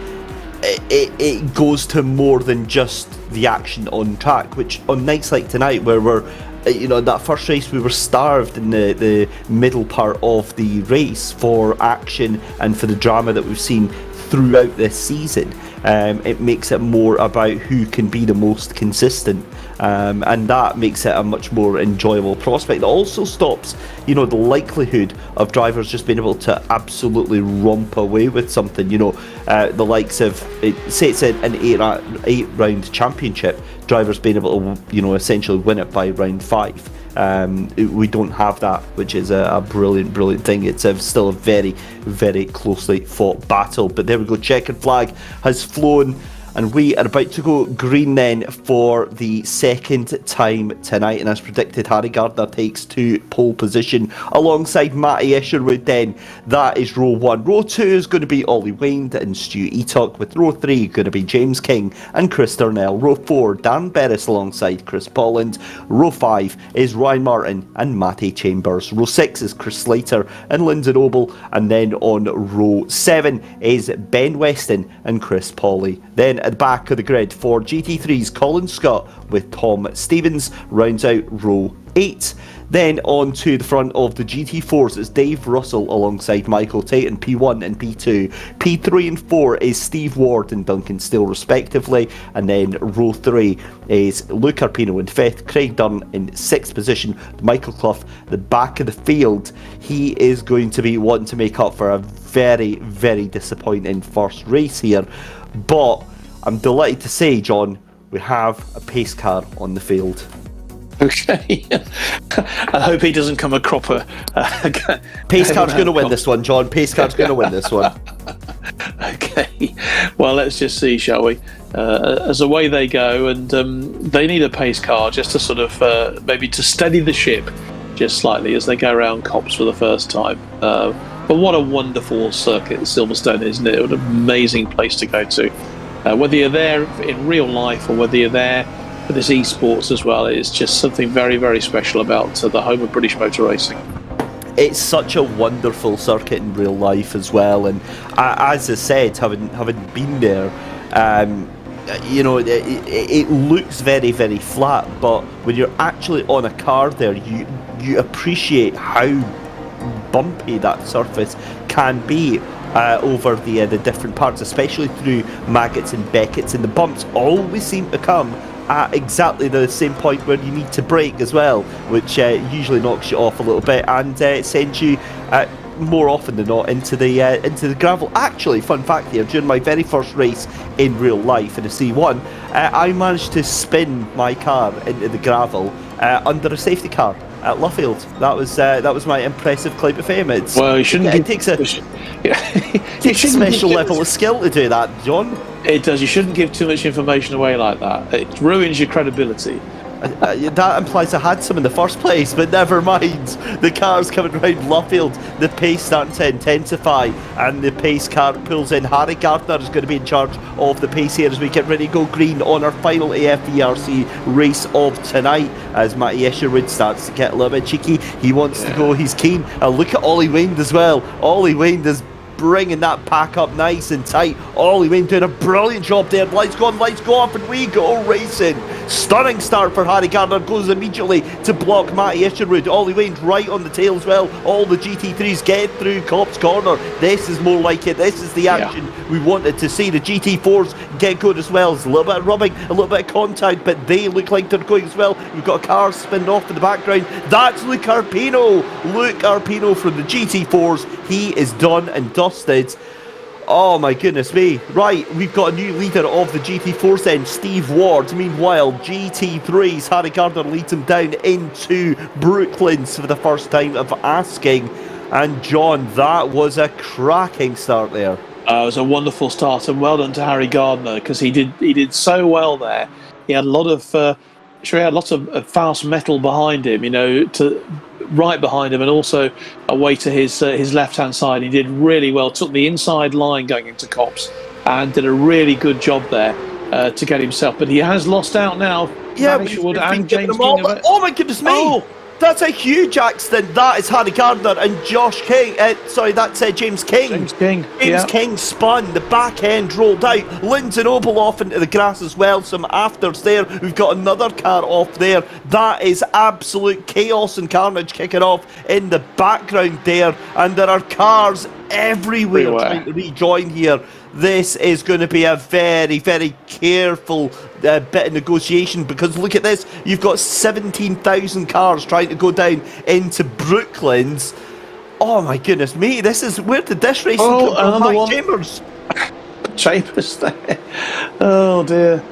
it goes to more than just the action on track, which on nights like tonight, where we're that first race, we were starved in the middle part of the race for action and for the drama that we've seen throughout this season. It makes it more about who can be the most consistent and that makes it a much more enjoyable prospect. It also stops, the likelihood of drivers just being able to absolutely romp away with something. The likes of, say it's an eight-round championship, drivers being able to, essentially win it by round 5. We don't have that, which is a brilliant thing. It's still a very, very closely fought battle. But there we go, checkered flag has flown, and we are about to go green then for the second time tonight. And as predicted, Harry Gardner takes to pole position alongside Matty Escherwood then. That is row 1. Row 2 is going to be Ollie Wind and Stu Eatock, with row 3 going to be James King and Chris Darnell. Row 4, Dan Berris alongside Chris Polland. Row 5 is Ryan Martin and Matty Chambers. Row 6 is Chris Slater and Lyndon Oble. And then on row 7 is Ben Weston and Chris Pawley. Then at the back of the grid for GT3's Colin Scott with Tom Stevens rounds out row 8. Then on to the front of the GT4s is Dave Russell alongside Michael Tate in P1 and P2. P3 and 4 is Steve Ward and Duncan Steele respectively. And then row 3 is Luke Arpino in 5th, Craig Dunn in 6th position, Michael Clough, the back of the field. He is going to be wanting to make up for a very, very disappointing first race here. But I'm delighted to say, John, we have a pace car on the field. Okay. I hope he doesn't come a cropper. Pace car's going to win this one, John. Pace car's going to win this one. Okay. Well, let's just see, shall we? As away they go, and they need a pace car just to sort of maybe to steady the ship just slightly as they go around Copse for the first time. But what a wonderful circuit Silverstone is, isn't it? What an amazing place to go to. Whether you're there in real life or whether you're there for this esports as well, it's just something very, very special about the home of British motor racing. It's such a wonderful circuit in real life as well, and as I said, having been there, it looks very, very flat, but when you're actually on a car there, you appreciate how bumpy that surface can be over the different parts, especially through Maggots and Becketts, and the bumps always seem to come at exactly the same point where you need to brake as well, which usually knocks you off a little bit and sends you more often than not into the gravel. Actually, fun fact here, during my very first race in real life in a C1, I managed to spin my car into the gravel under a safety car at Luffield. That was my impressive claim to fame. It takes a special level of skill to do that, John. It does. You shouldn't give too much information away like that. It ruins your credibility. That implies I had some in the first place, but never mind. The car's coming around Luffield, the pace starting to intensify, and the pace car pulls in. Harry Gardner is going to be in charge of the pace here as we get ready to go green on our final AFVRC race of tonight, as Matty Escherwood starts to get a little bit cheeky. He wants to go, he's keen. Look at Ollie Wind as well. Ollie Wind is bringing that pack up nice and tight. Ollie Wayne doing a brilliant job there. Lights go on, lights go off, and we go racing. Stunning start for Harry Gardner, goes immediately to block Matty Escherwood. Ollie Wayne right on the tail as well. All the GT3s get through Copse Corner. This is more like it. This is the action we wanted to see. The GT4s get good as well. There's a little bit of rubbing, a little bit of contact, but they look like they're going as well. We've got a car spinning off in the background. That's Luke Arpino. Luke Arpino from the GT4s. He is done and dusted. Oh my goodness me. Right, we've got a new leader of the GT4s then, Steve Ward. Meanwhile, GT3's Harry Gardner leads him down into Brooklands for the first time of asking. And John, that was a cracking start there. It was a wonderful start, and well done to Harry Gardner, because he did so well there. He had a lot of lots of fast metal behind him, right behind him, and also away to his left-hand side. He did really well, took the inside line going into Copse, and did a really good job there to get himself. But he has lost out now. Yeah, and James King. Oh my goodness me! Oh. That's a huge accident. That is Harry Gardner and Josh King. That's James King. James King. James King spun. The back end rolled out. Lyndon Oble off into the grass as well. Some afters there. We've got another car off there. That is absolute chaos and carnage kicking off in the background there. And there are cars everywhere trying to rejoin here. This is going to be a very, very careful bit of negotiation, because look at this. You've got 17,000 cars trying to go down into Brooklands. Oh my goodness me, where did this race come from? Mike Chambers. Chambers there. Oh dear.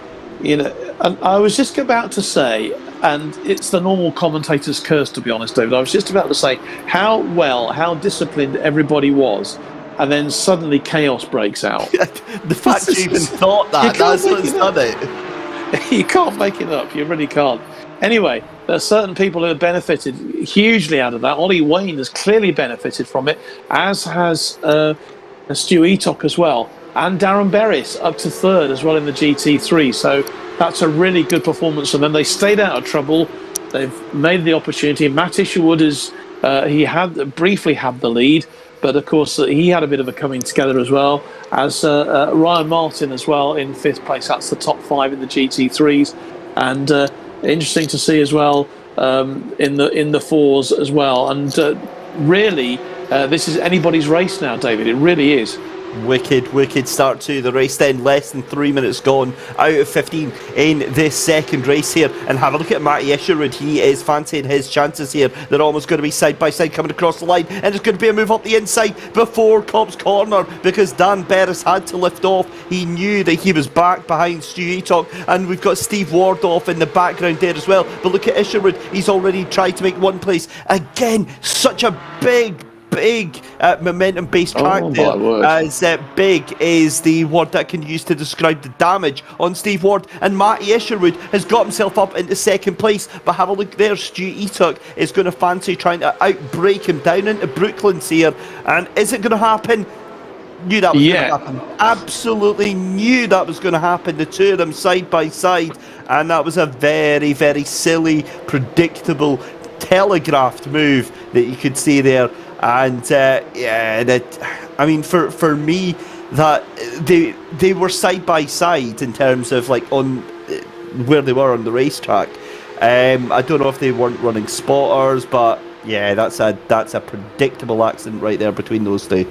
You know, and I was just about to say, and it's the normal commentator's curse, to be honest, David. I was just about to say how disciplined everybody was, and then suddenly chaos breaks out. The fact you even thought that's what's done it. You can't make it up. You really can't. Anyway, there are certain people who have benefited hugely out of that. Ollie Wayne has clearly benefited from it, as has Stu Eatock as well. And Darren Berris up to third as well in the GT3. So that's a really good performance from them. They stayed out of trouble. They've made the opportunity. Matt Isherwood briefly had the lead, but of course he had a bit of a coming together as well, as Ryan Martin as well in fifth place. That's the top five in the GT3s, and interesting to see as well in the fours as well. And really, this is anybody's race now, David. It really is. Wicked start to the race then. Less than 3 minutes gone out of 15 in this second race here. And have a look at Matty Isherwood. He is fancying his chances here. They're almost going to be side by side coming across the line. And there's going to be a move up the inside before Cobb's Corner, because Dan Berris had to lift off. He knew that he was back behind Stu Eatock. And we've got Steve Ward off in the background there as well. But look at Isherwood. He's already tried to make one place. Again, such a big momentum based track there, as big is the word that can use to describe the damage on Steve Ward. And Matty Isherwood has got himself up into second place, but have a look there, Stu Eatock is going to fancy trying to outbreak him down into Brooklands here. And is it going to happen? Knew that was going to happen. Absolutely knew that was going to happen. The two of them side by side, and that was a very, very silly, predictable, telegraphed move that you could see there. And I mean, for me, that they were side by side in terms of like on where they were on the racetrack. I don't know if they weren't running spotters, but yeah, that's a predictable accident right there between those two.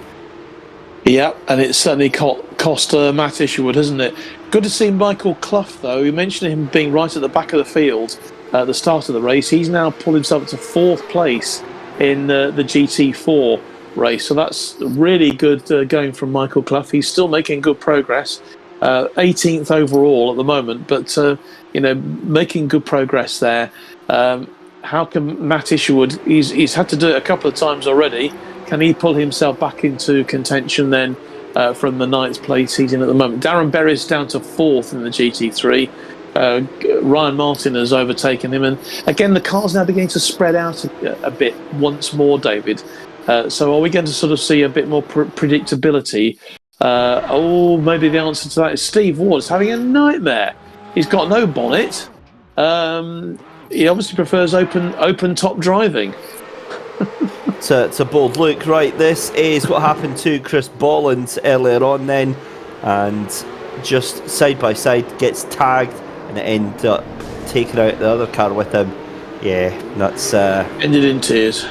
Yeah, and it certainly cost Matt Isherwood, hasn't it? Good to see Michael Clough, though. You mentioned him being right at the back of the field at the start of the race. He's now pulled himself to fourth place in the GT4 race. So that's really good going from Michael Clough. He's still making good progress. 18th overall at the moment, but making good progress there. How can Matt Isherwood, he's had to do it a couple of times already. Can he pull himself back into contention then from the 9th place he's in at the moment? Darren Berris down to 4th in the GT3. Ryan Martin has overtaken him, and again the cars now beginning to spread out a bit once more, David. So are we going to sort of see a bit more predictability? Maybe the answer to that is Steve Ward's having a nightmare. He's got no bonnet. He obviously prefers open top driving. It's a bold look. Right, this is what happened to Chris Bollins earlier on then, and just side by side gets tagged, and it ended up taking out the other car with him. Yeah, that's ended in tears.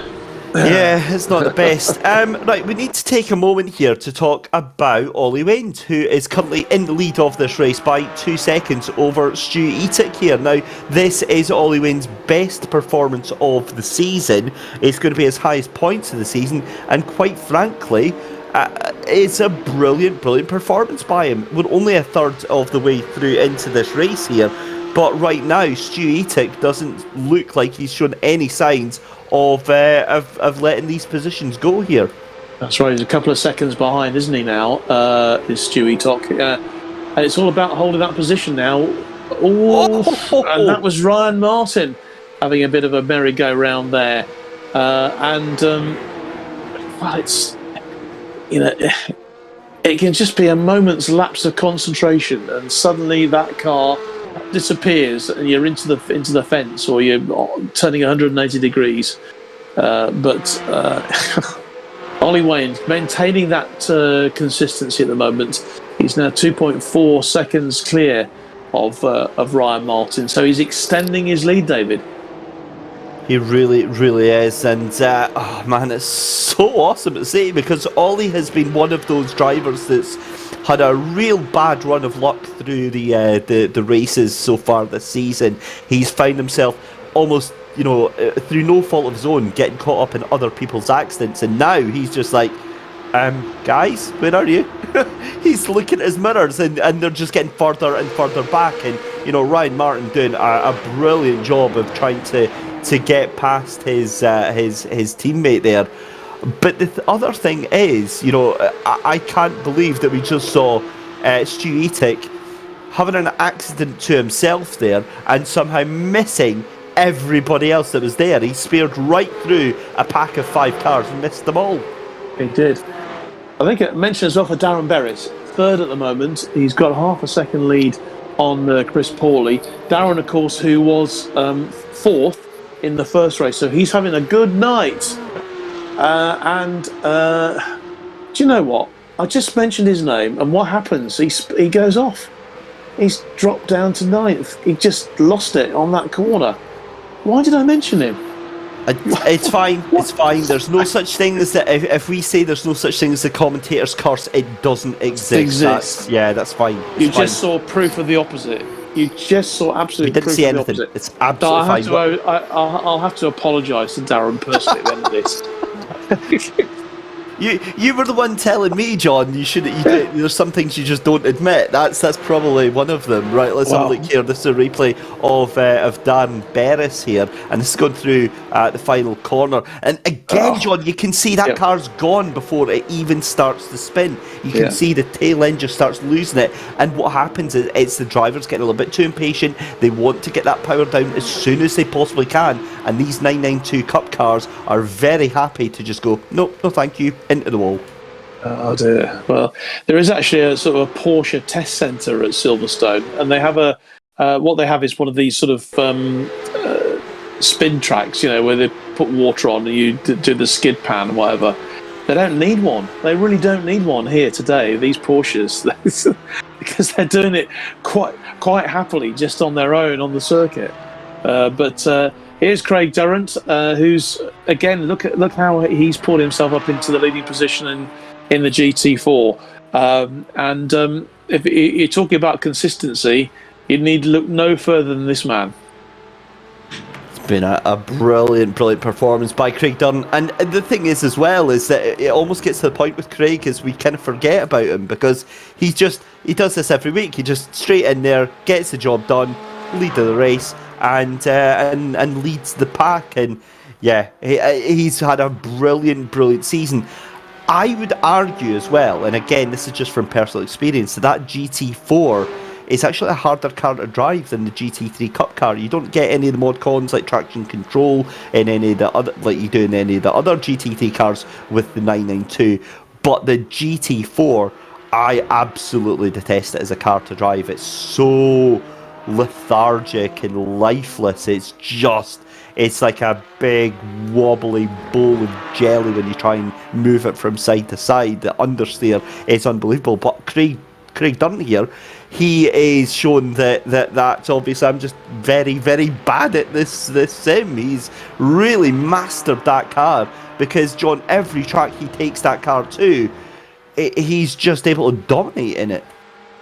Yeah, it's not the best. Right, we need to take a moment here to talk about Ollie Wayne, who is currently in the lead of this race by 2 seconds over Stu Eatock here. Now, this is Ollie Wayne's best performance of the season. It's going to be his highest points of the season, and quite frankly, it's a brilliant performance by him. We're only a third of the way through into this race here, but right now Stu Eatock doesn't look like he's shown any signs of letting these positions go here. That's right. He's a couple of seconds behind, isn't he now? Is Stu Eatock, and it's all about holding that position now. And that was Ryan Martin having a bit of a merry-go-round there, it's. It can just be a moment's lapse of concentration, and suddenly that car disappears, and you're into the fence, or you're turning 180 degrees. But Ollie Wayne maintaining that consistency at the moment. He's now 2.4 seconds clear of Ryan Martin, so he's extending his lead, David. He really, really is, and oh man, it's so awesome to see, because Ollie has been one of those drivers that's had a real bad run of luck through the races so far this season. He's found himself almost, through no fault of his own, getting caught up in other people's accidents, and now he's just like, guys, where are you? He's looking at his mirrors, and they're just getting further and further back, and Ryan Martin doing a brilliant job of trying to get past his teammate there. But the other thing is, I can't believe that we just saw Stu Etic having an accident to himself there and somehow missing everybody else that was there. He speared right through a pack of 5 cars and missed them all. He did. I think it mentioned as well for Darren Berris, third at the moment. He's got half a second lead on Chris Pawley. Darren, of course, who was fourth in the first race, so he's having a good night. Do you know what? I just mentioned his name, and what happens? He goes off. He's dropped down to 9th. He just lost it on that corner. Why did I mention him? It's fine. It's fine. There's no such thing as that. If we say there's no such thing as the commentator's curse, it doesn't exist. That's fine. You just saw proof of the opposite. You just saw absolute we didn't proof see of the anything. opposite. It's absolutely fine. I'll have to apologise to Darren personally at the end of this. You were the one telling me, John. There's some things you just don't admit. That's probably one of them, right? Let's have a look here. This is a replay of Darren Berris here, and this is going through the final corner. And again, John, you can see that car's gone before it even starts to spin. You can see the tail end just starts losing it, and what happens is it's the drivers getting a little bit too impatient. They want to get that power down as soon as they possibly can, and these 992 Cup cars are very happy to just go, no thank you, into the wall. Oh dear. Well, there is actually a sort of a Porsche test centre at Silverstone, and they have what they have is one of these sort of spin tracks, where they put water on and you do the skid pan or whatever. They don't need one. They really don't need one here today, these Porsches, because they're doing it quite happily just on their own on the circuit. But here's Craig Durrant, who's again look how he's pulled himself up into the leading position in the GT4. If you're talking about consistency, you need to look no further than this man. It's been a brilliant performance by Craig Durrant, and the thing is as well is that it almost gets to the point with Craig is we kind of forget about him, because he does this every week. He just straight in there, gets the job done, lead of the race, and leads the pack. And he's had a brilliant season. I would argue as well, and again this is just from personal experience, that GT4 is actually a harder car to drive than the GT3 Cup car. You don't get any of the mod cons like traction control in any of the other, like you do in any of the other GT3 cars with the 992, but the GT4, I absolutely detest it as a car to drive. It's so lethargic and lifeless. It's like a big wobbly bowl of jelly when you try and move it from side to side. The understeer is unbelievable. But Craig Durrant here, he is shown that's obviously I'm just very bad at this sim. He's really mastered that car, because John, every track he takes that car to, he's just able to dominate in it.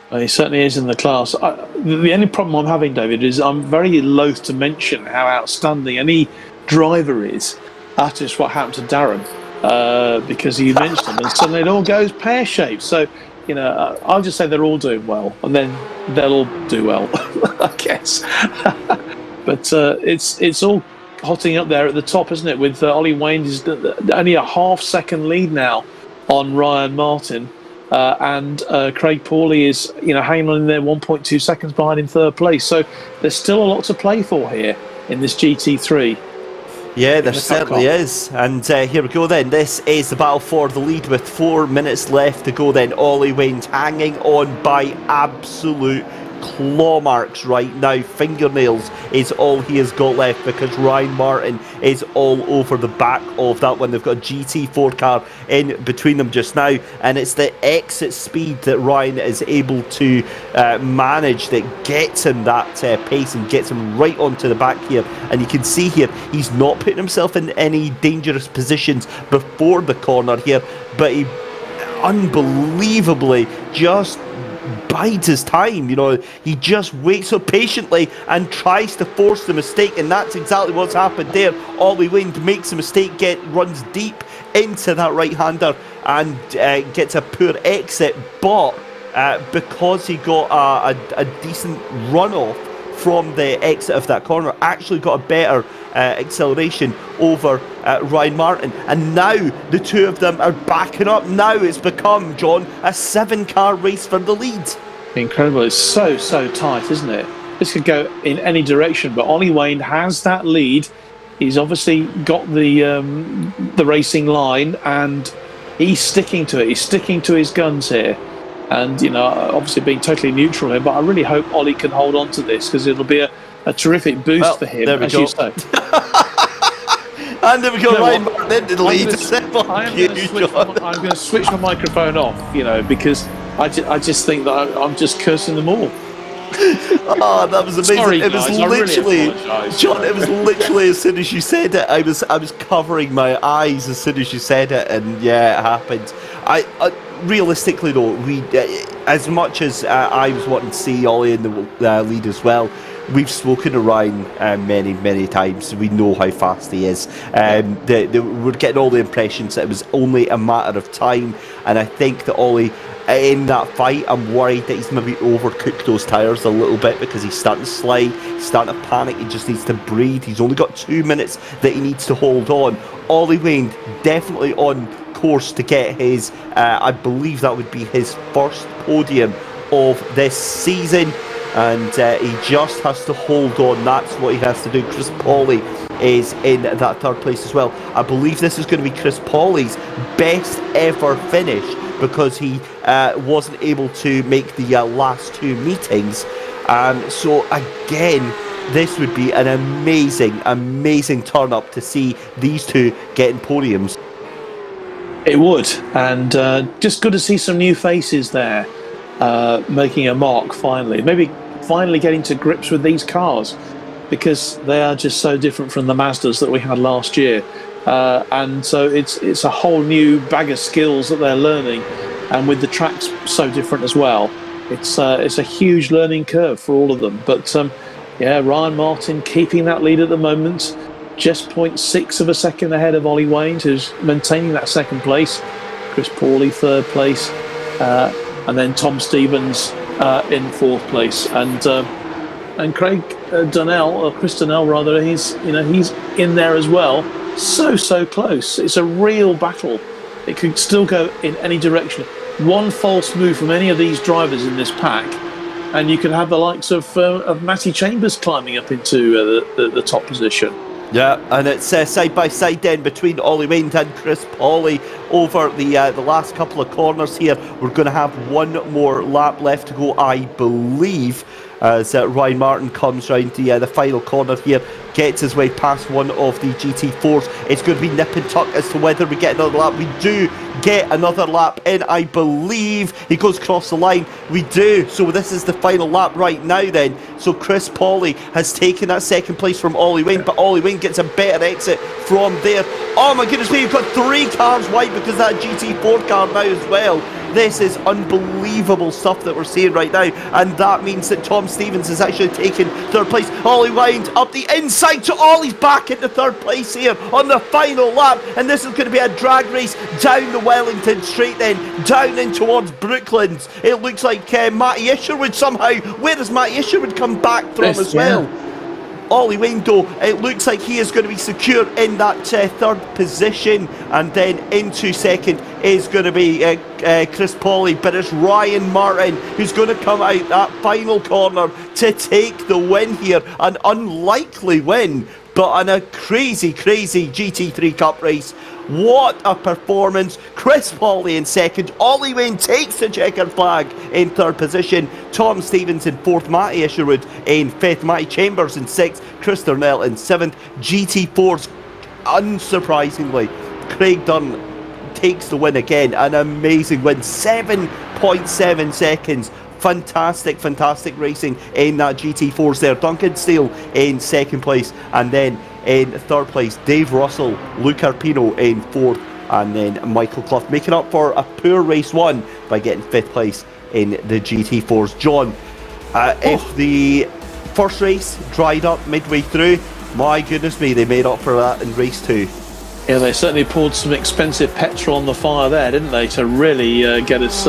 Well, he certainly is in the class. The only problem I'm having, David, is I'm very loath to mention how outstanding any driver is. That's just what happened to Darren, because you mentioned them, and suddenly it all goes pear-shaped. So, I'll just say they're all doing well, and then they'll all do well, I guess. But it's all hotting up there at the top, isn't it? With Ollie Wayne is only a half-second lead now on Ryan Martin. And Craig Pawley is, hanging on in there 1.2 seconds behind in third place. So there's still a lot to play for here in this GT3. Yeah, there certainly is. And here we go then. This is the battle for the lead with 4 minutes left to go then. Ollie Wayne's hanging on by absolute claw marks right now. Fingernails is all he has got left, because Ryan Martin is all over the back of that one. They've got a GT4 car in between them just now, and it's the exit speed that Ryan is able to manage that gets him that pace and gets him right onto the back here. And you can see here, he's not putting himself in any dangerous positions before the corner here, but he unbelievably just bides his time. He just waits so patiently and tries to force the mistake, and that's exactly what's happened there. Ollie Wayne makes a mistake, runs deep into that right-hander and gets a poor exit, but because he got a decent run-off from the exit of that corner, actually got a better acceleration over Ryan Martin, and now the two of them are backing up. Now it's become, John, a 7-car race for the lead. Incredible. It's so tight, isn't it? This could go in any direction, but Ollie Wayne has that lead. He's obviously got the racing line, and he's sticking to it. He's sticking to his guns here. And, obviously being totally neutral here, but I really hope Ollie can hold on to this, because it'll be a terrific boost for him, as you say. And there we go, Ryan Martin into the lead. I'm going to switch my microphone off, because I just think that I'm just cursing them all. Oh, that was amazing. Sorry, it was guys, literally, really John, it was literally as soon as you said it, I was covering my eyes as soon as you said it, and yeah, it happened. I realistically though, we as much as I was wanting to see Ollie in the lead as well, we've spoken to Ryan many times. We know how fast he is. We're getting all the impressions that it was only a matter of time, and I think that Ollie, in that fight, I'm worried that he's maybe overcooked those tyres a little bit, because he's starting to slide, he's starting to panic, he just needs to breathe. He's only got 2 minutes that he needs to hold on. Ollie Wayne definitely on course to get his, I believe that would be his first podium of this season, and he just has to hold on. That's what he has to do. Chris Pauly is in that third place as well. I believe this is going to be Chris Pauly's best ever finish, because he wasn't able to make the last 2 meetings. So again, this would be an amazing turn up to see these two getting podiums. It would, and just good to see some new faces there, making a mark finally. Maybe finally getting to grips with these cars, because they are just so different from the Mazdas that we had last year. And so it's a whole new bag of skills that they're learning, and with the tracks so different as well, it's a huge learning curve for all of them. But Ryan Martin keeping that lead at the moment, just 0.6 of a second ahead of Ollie Wayne, who's maintaining that second place. Chris Pauly third place, and then Tom Stevens in fourth place, and Craig Donnell, or Chris Donnell rather, he's in there as well. So close. It's a real battle. It could still go in any direction. One false move from any of these drivers in this pack, and you could have the likes of Matty Chambers climbing up into the top position. Yeah, and it's side by side then between Ollie Wayne and Chris Pauly over the last couple of corners here. We're going to have one more lap left to go, I believe, as Ryan Martin comes round the final corner here, gets his way past one of the GT4s. It's going to be nip and tuck as to whether we get another lap. We do get another lap in, I believe. He goes across the line. We do. So this is the final lap right now then. So Chris Pauly has taken that second place from Ollie Wayne, but Ollie Wayne gets a better exit from there. Oh my goodness me, we've got 3 cars wide because of that GT4 car now as well. This is unbelievable stuff that we're seeing right now, and that means that Tom Stevens is actually taking third place. Ollie Wayne up the inside to Ollie's back into third place here on the final lap, and this is going to be a drag race down the Wellington Straight then, down in towards Brooklands. It looks like Matty Isherwood somehow, where does Matty Isherwood come back from as well? Ollie Wayne though, it looks like he is going to be secure in that third position, and then into second is going to be Chris Pauly, but it's Ryan Martin who's going to come out that final corner to take the win here. An unlikely win, but on a crazy GT3 Cup race. What a performance. Chris Pauly in second. Ollie Wayne takes the checkered flag in third position. Tom Stevens in fourth. Matty Isherwood in fifth. Matty Chambers in sixth. Chris Thornell in seventh. GT4's, unsurprisingly, Craig Dunn takes the win again. An amazing win. 7.7 seconds. Fantastic racing in that GT4s there. Duncan Steele in second place, and then in third place Dave Russell, Luke Arpino in fourth, and then Michael Clough making up for a poor race one by getting fifth place in the GT4s. John, if the first race dried up midway through, my goodness me, they made up for that in race two. Yeah, they certainly poured some expensive petrol on the fire there, didn't they, to really get us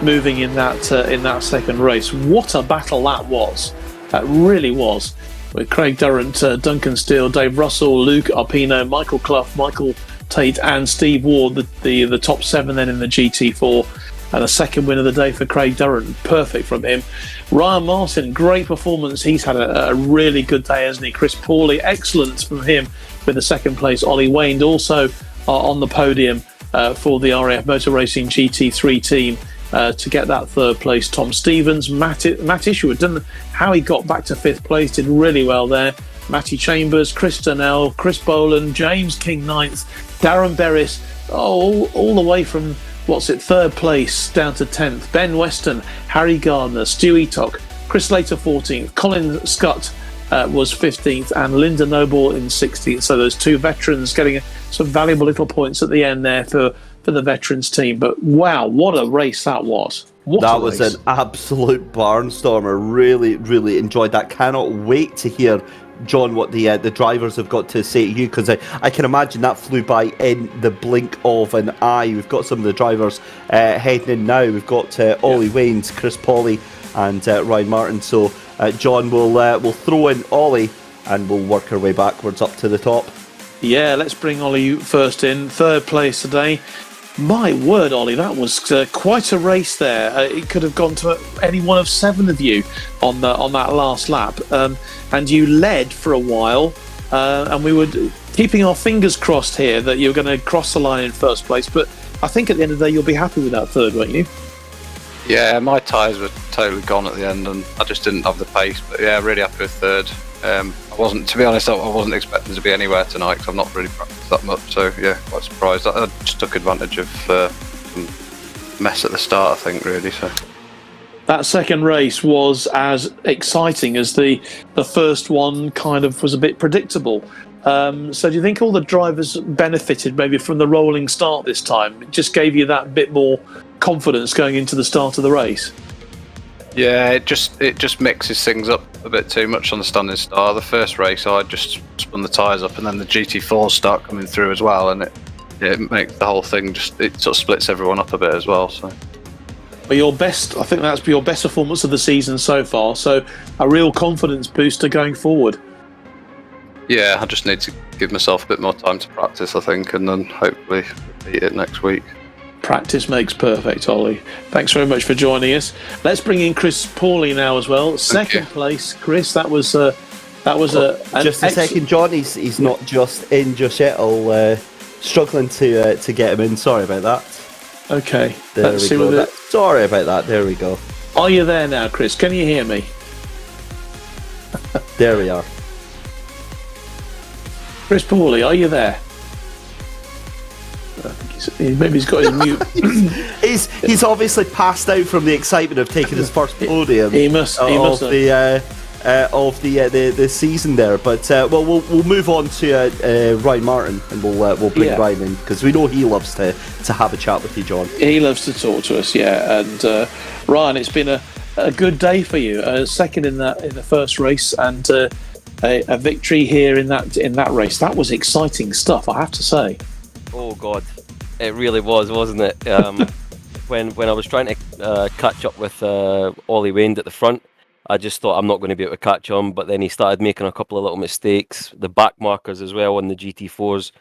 moving in that second race. What a battle that was! That really was. With Craig Durrant, Duncan Steele, Dave Russell, Luke Arpino, Michael Clough, Michael Tate, and Steve Ward, the top seven then in the GT4, and a second win of the day for Craig Durrant. Perfect from him. Ryan Martin, great performance. He's had a really good day, hasn't he? Chris Pauly, excellent from him with the second place. Ollie Wayne also on the podium for the RAF Motor Racing GT3 team. To get that third place. Tom Stevens, Matt Isherwood, don't know how he got back to fifth place, did really well there. Matty Chambers, Chris Donnell, Chris Boland, James King ninth, Darren Berris, all the way from third place down to 10th. Ben Weston, Harry Gardner, Stu Eatock, Chris Slater 14th, Colin Scott was 15th, and Linda Noble in 16th. So those two veterans getting some valuable little points at the end there for the veterans team. But wow, what a race that was. That was an absolute barnstormer. Really enjoyed that. Cannot wait to hear, John, what the drivers have got to say to you, because I can imagine that flew by in the blink of an eye. We've got some of the drivers heading in now. We've got Ollie Waynes, Chris Pauly, and Ryan Martin. So John, we'll throw in Ollie and we'll work our way backwards up to the top. Yeah, let's bring Ollie first in. Third place today. My word, Ollie, that was quite a race there. It could have gone to any one of seven of you on that last lap. And you led for a while, and we were keeping our fingers crossed here that you were going to cross the line in first place. But I think at the end of the day, you'll be happy with that third, won't you? Yeah, my tyres were totally gone at the end, and I just didn't have the pace. But yeah, really happy with third. I wasn't expecting to be anywhere tonight because I've not really practiced that much. So yeah, quite surprised. I just took advantage of some mess at the start, I think, really. So that second race was as exciting as the first one kind of was a bit predictable. So do you think all the drivers benefited maybe from the rolling start this time? It just gave you that bit more confidence going into the start of the race? Yeah, it just mixes things up a bit too much on the standing start. The first race, I just spun the tyres up, and then the GT4s start coming through as well, and it makes the whole thing it sort of splits everyone up a bit as well. So, but I think that's your best performance of the season so far. So a real confidence booster going forward. Yeah, I just need to give myself a bit more time to practice, I think, and then hopefully beat it next week. Practice makes perfect, Ollie. Thanks very much for joining us. Let's bring in Chris Pauly now as well. Second place, Chris. That was just a second, John. He's not just in just yet. I'll struggling to get him in. Sorry about that. Okay. Let's see what sorry about that. There we go. Are you there now, Chris? Can you hear me? There we are. Chris Pauly, are you there? Maybe he's got his mute. he's obviously passed out from the excitement of taking his first podium. He must of the season there. But we'll move on to Ryan Martin, and we'll bring Ryan in because we know he loves to have a chat with you, John. He loves to talk to us, yeah. And Ryan, it's been a good day for you. Second in the first race, and a victory here in that race. That was exciting stuff, I have to say. Oh God, it really was, wasn't it? When I was trying to catch up with Ollie Wayne at the front, I just thought I'm not going to be able to catch him. But then he started making a couple of little mistakes. The back markers as well on the GT4s,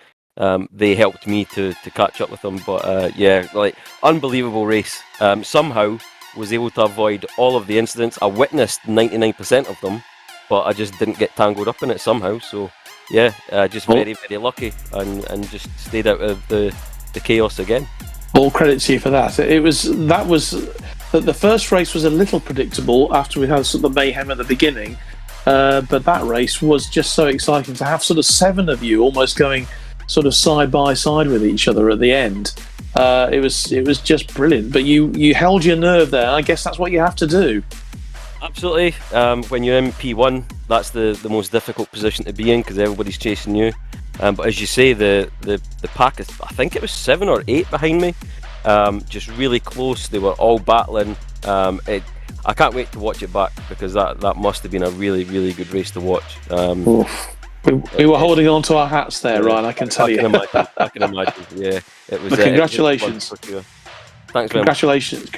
they helped me to catch up with him. But yeah, like unbelievable race. Somehow was able to avoid all of the incidents. I witnessed 99% of them, but I just didn't get tangled up in it somehow. So just very, very lucky and just stayed out of the chaos again. All credit to you for that. The first race was a little predictable after we had sort of the mayhem at the beginning, but that race was just so exciting to have sort of 7 of you almost going sort of side by side with each other at the end. It was just brilliant. But you held your nerve there. I guess that's what you have to do. Absolutely. When you're in P1, that's the most difficult position to be in because everybody's chasing you. But as you say, the pack is, I think it was 7 or 8 behind me. Just really close. They were all battling. I can't wait to watch it back because that must have been a really, really good race to watch. We were holding on to our hats there, Ryan. I can tell you. I can imagine. Yeah, it was. Congratulations. It was fun for sure. Thanks very Congratulations.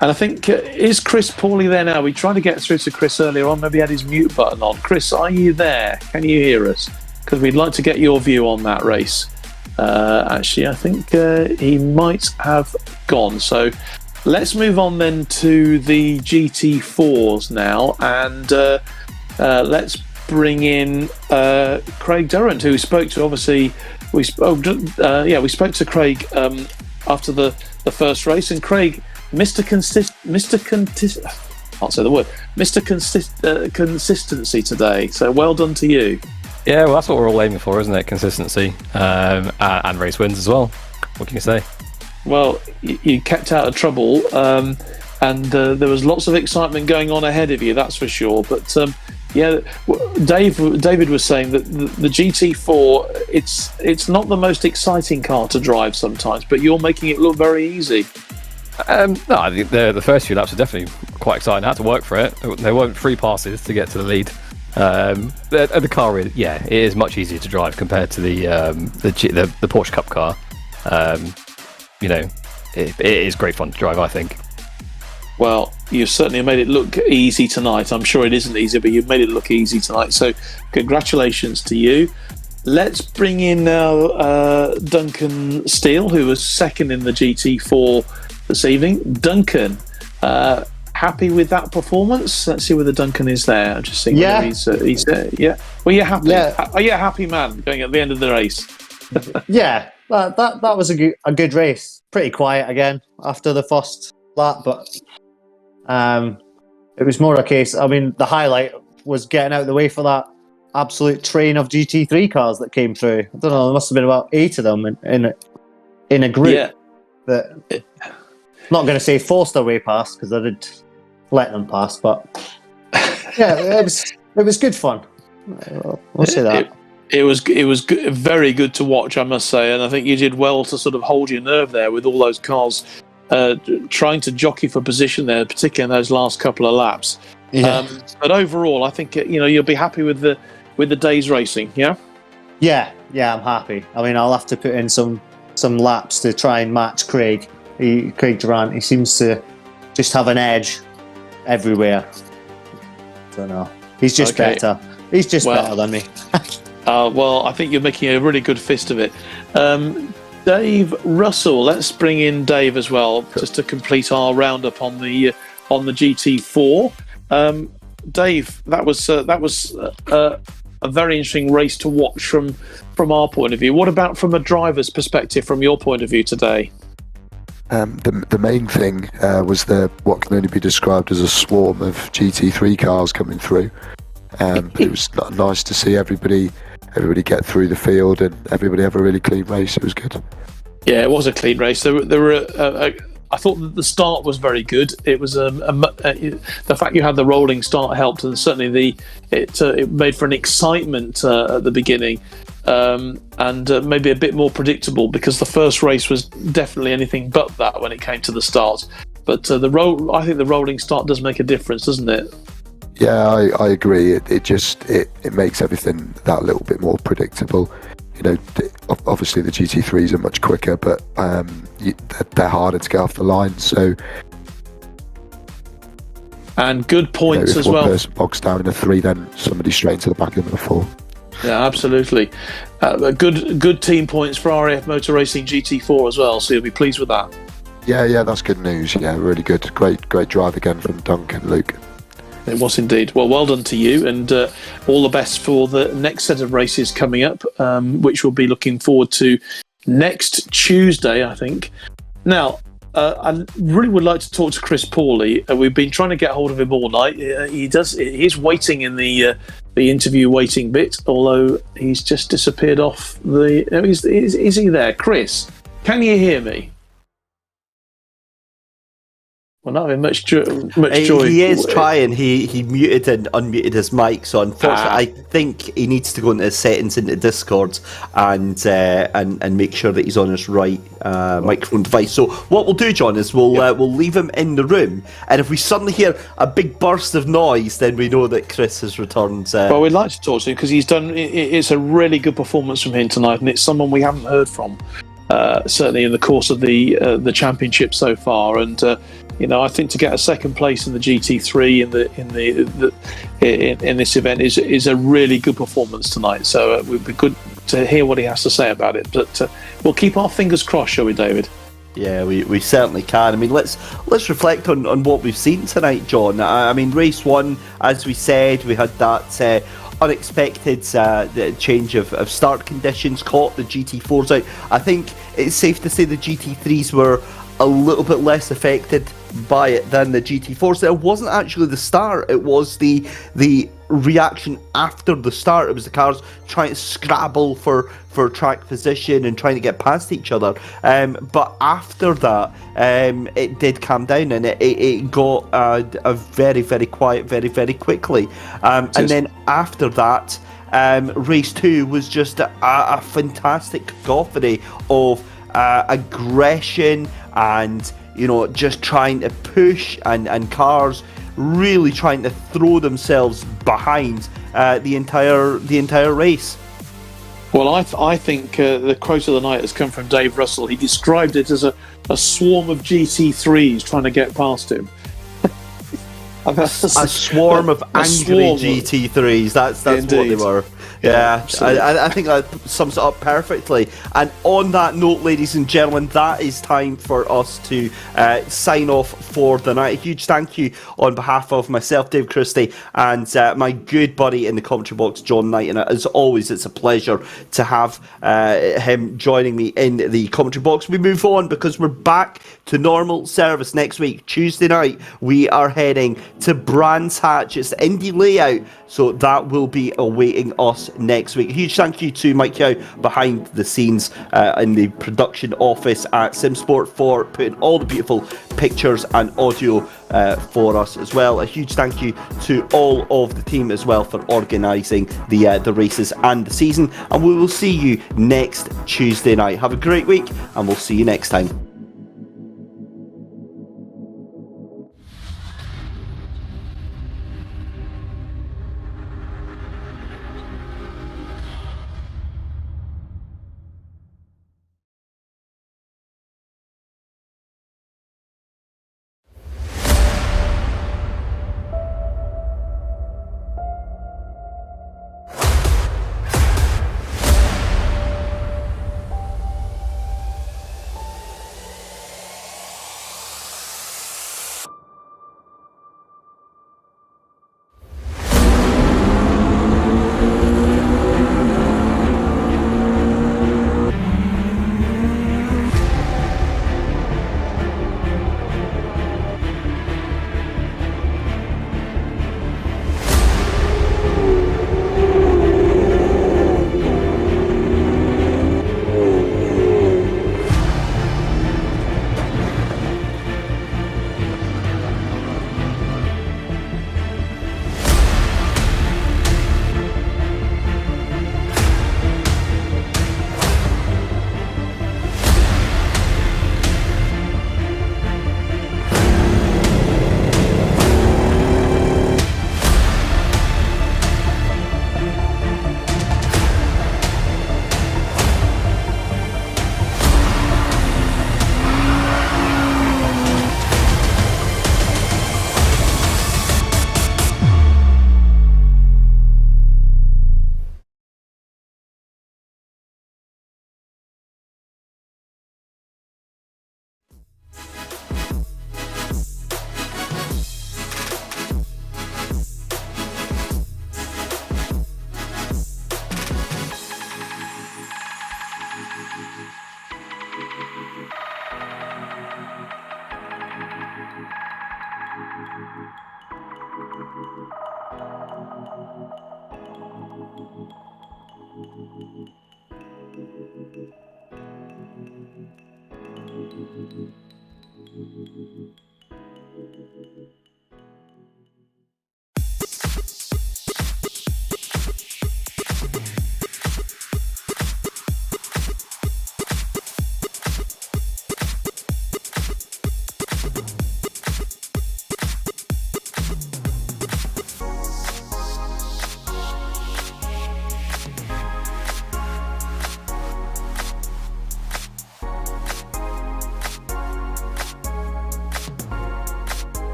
And I think, is Chris Pauly there now? We tried to get through to Chris earlier on. Maybe he had his mute button on. Chris, are you there? Can you hear us? Because we'd like to get your view on that race. Actually, I think he might have gone. So let's move on then to the GT4s now. And let's bring in Craig Durrant, who we spoke to. Obviously, we spoke to Craig after the first race, and Craig, Mr. Consistency today. So well done to you. Yeah, well, that's what we're all aiming for, isn't it? Consistency and race wins as well. What can you say? Well, you kept out of trouble, and there was lots of excitement going on ahead of you, that's for sure. But David was saying that the GT4, it's not the most exciting car to drive sometimes, but you're making it look very easy. No, I think the first few laps are definitely quite exciting. I had to work for it. There weren't free passes to get to the lead. The car, it is much easier to drive compared to the Porsche Cup car. It is great fun to drive, I think. Well, you've certainly made it look easy tonight. I'm sure it isn't easy, but you've made it look easy tonight. So congratulations to you. Let's bring in now Duncan Steele, who was second in the GT4 this evening. Duncan, happy with that performance? Let's see whether Duncan is there. I'm just seeing whether he's there. Yeah. Well, you're happy. Yeah. Are you a happy man going at the end of the race? Yeah, that was a good race. Pretty quiet again after the first lap, but it was more a case. I mean, the highlight was getting out of the way for that absolute train of GT3 cars that came through. I don't know, there must have been about 8 of them in a group that not going to say forced their way past because I did let them pass, but yeah, it was good fun. We'll say that. It was good, very good to watch, I must say, and I think you did well to sort of hold your nerve there with all those cars trying to jockey for position there, particularly in those last couple of laps. Yeah. But overall, I think you'll be happy with the day's racing. Yeah. Yeah, I'm happy. I mean, I'll have to put in some laps to try and match Craig Durrant. He seems to just have an edge everywhere. I don't know. He's just better. He's just better than me. Well, I think you're making a really good fist of it. Dave Russell, let's bring in Dave as well, just to complete our roundup on the GT4. Dave, that was a very interesting race to watch from our point of view. What about from a driver's perspective, from your point of view today? The main thing was what can only be described as a swarm of GT3 cars coming through. But it was nice to see everybody get through the field and everybody have a really clean race. It was good. Yeah, it was a clean race. There were. I thought that the start was very good. It was the fact you had the rolling start helped, and certainly it made for an excitement at the beginning, and maybe a bit more predictable because the first race was definitely anything but that when it came to the start. But I think the rolling start does make a difference, doesn't it? Yeah, I agree. It makes everything that little bit more predictable. Obviously the GT3s are much quicker, but they're harder to get off the line. So, and good points as well. If one person bogs down in a 3, then somebody straight into the back of them in a 4. Yeah, absolutely. Good team points for RAF Motor Racing GT4 as well. So you'll be pleased with that. Yeah, that's good news. Yeah, really good. Great drive again from Duncan, Luke. It was indeed. Well done to you, and all the best for the next set of races coming up, which we'll be looking forward to next Tuesday, I think. Now, I really would like to talk to Chris Pawley. We've been trying to get hold of him all night. He's waiting in the interview waiting bit, although he's just disappeared off the. Is he there, Chris? Can you hear me? Well, not having much joy. He is trying. He muted and unmuted his mic, so unfortunately, I think he needs to go into his settings into Discord and make sure that he's on his right microphone device. So what we'll do, John, is we'll leave him in the room, and if we suddenly hear a big burst of noise, then we know that Chris has returned. Well, we'd like to talk to him because he's done. It's a really good performance from him tonight, and it's someone we haven't heard from certainly in the course of the championship so far, and. I think to get a second place in the GT3 in this event is a really good performance tonight. So it would be good to hear what he has to say about it. But we'll keep our fingers crossed, shall we, David? Yeah, we certainly can. I mean, let's reflect on what we've seen tonight, John. I mean, race one, as we said, we had that unexpected change of start conditions, caught the GT4s out. I think it's safe to say the GT3s were a little bit less affected by it than the GT4s. It wasn't actually the start, it was the reaction after the start. It was the cars trying to scrabble for track position and trying to get past each other. But after that, it did calm down, and it got a very, very quiet very, very quickly. And then after that, race two was just a fantastic cacophony of aggression and just trying to push and cars really trying to throw themselves behind the entire race. Well, I think the quote of the night has come from Dave Russell. He described it as a swarm of GT3s trying to get past him. A swarm of angry GT3s. That's what they were. Yeah, I think that sums it up perfectly. And on that note, ladies and gentlemen, that is time for us to sign off for the night. A huge thank you on behalf of myself, Dave Christie, and my good buddy in the commentary box, John Knight. And as always, it's a pleasure to have him joining me in the commentary box. We move on because we're back to normal service next week. Tuesday night, we are heading to Brands Hatch. It's the Indy layout, so that will be awaiting us next week. A huge thank you to Mike Yao behind the scenes in the production office at SimSport for putting all the beautiful pictures and audio for us as well. A huge thank you to all of the team as well for organising the races and the season, and we will see you next Tuesday night. Have a great week, and we'll see you next time.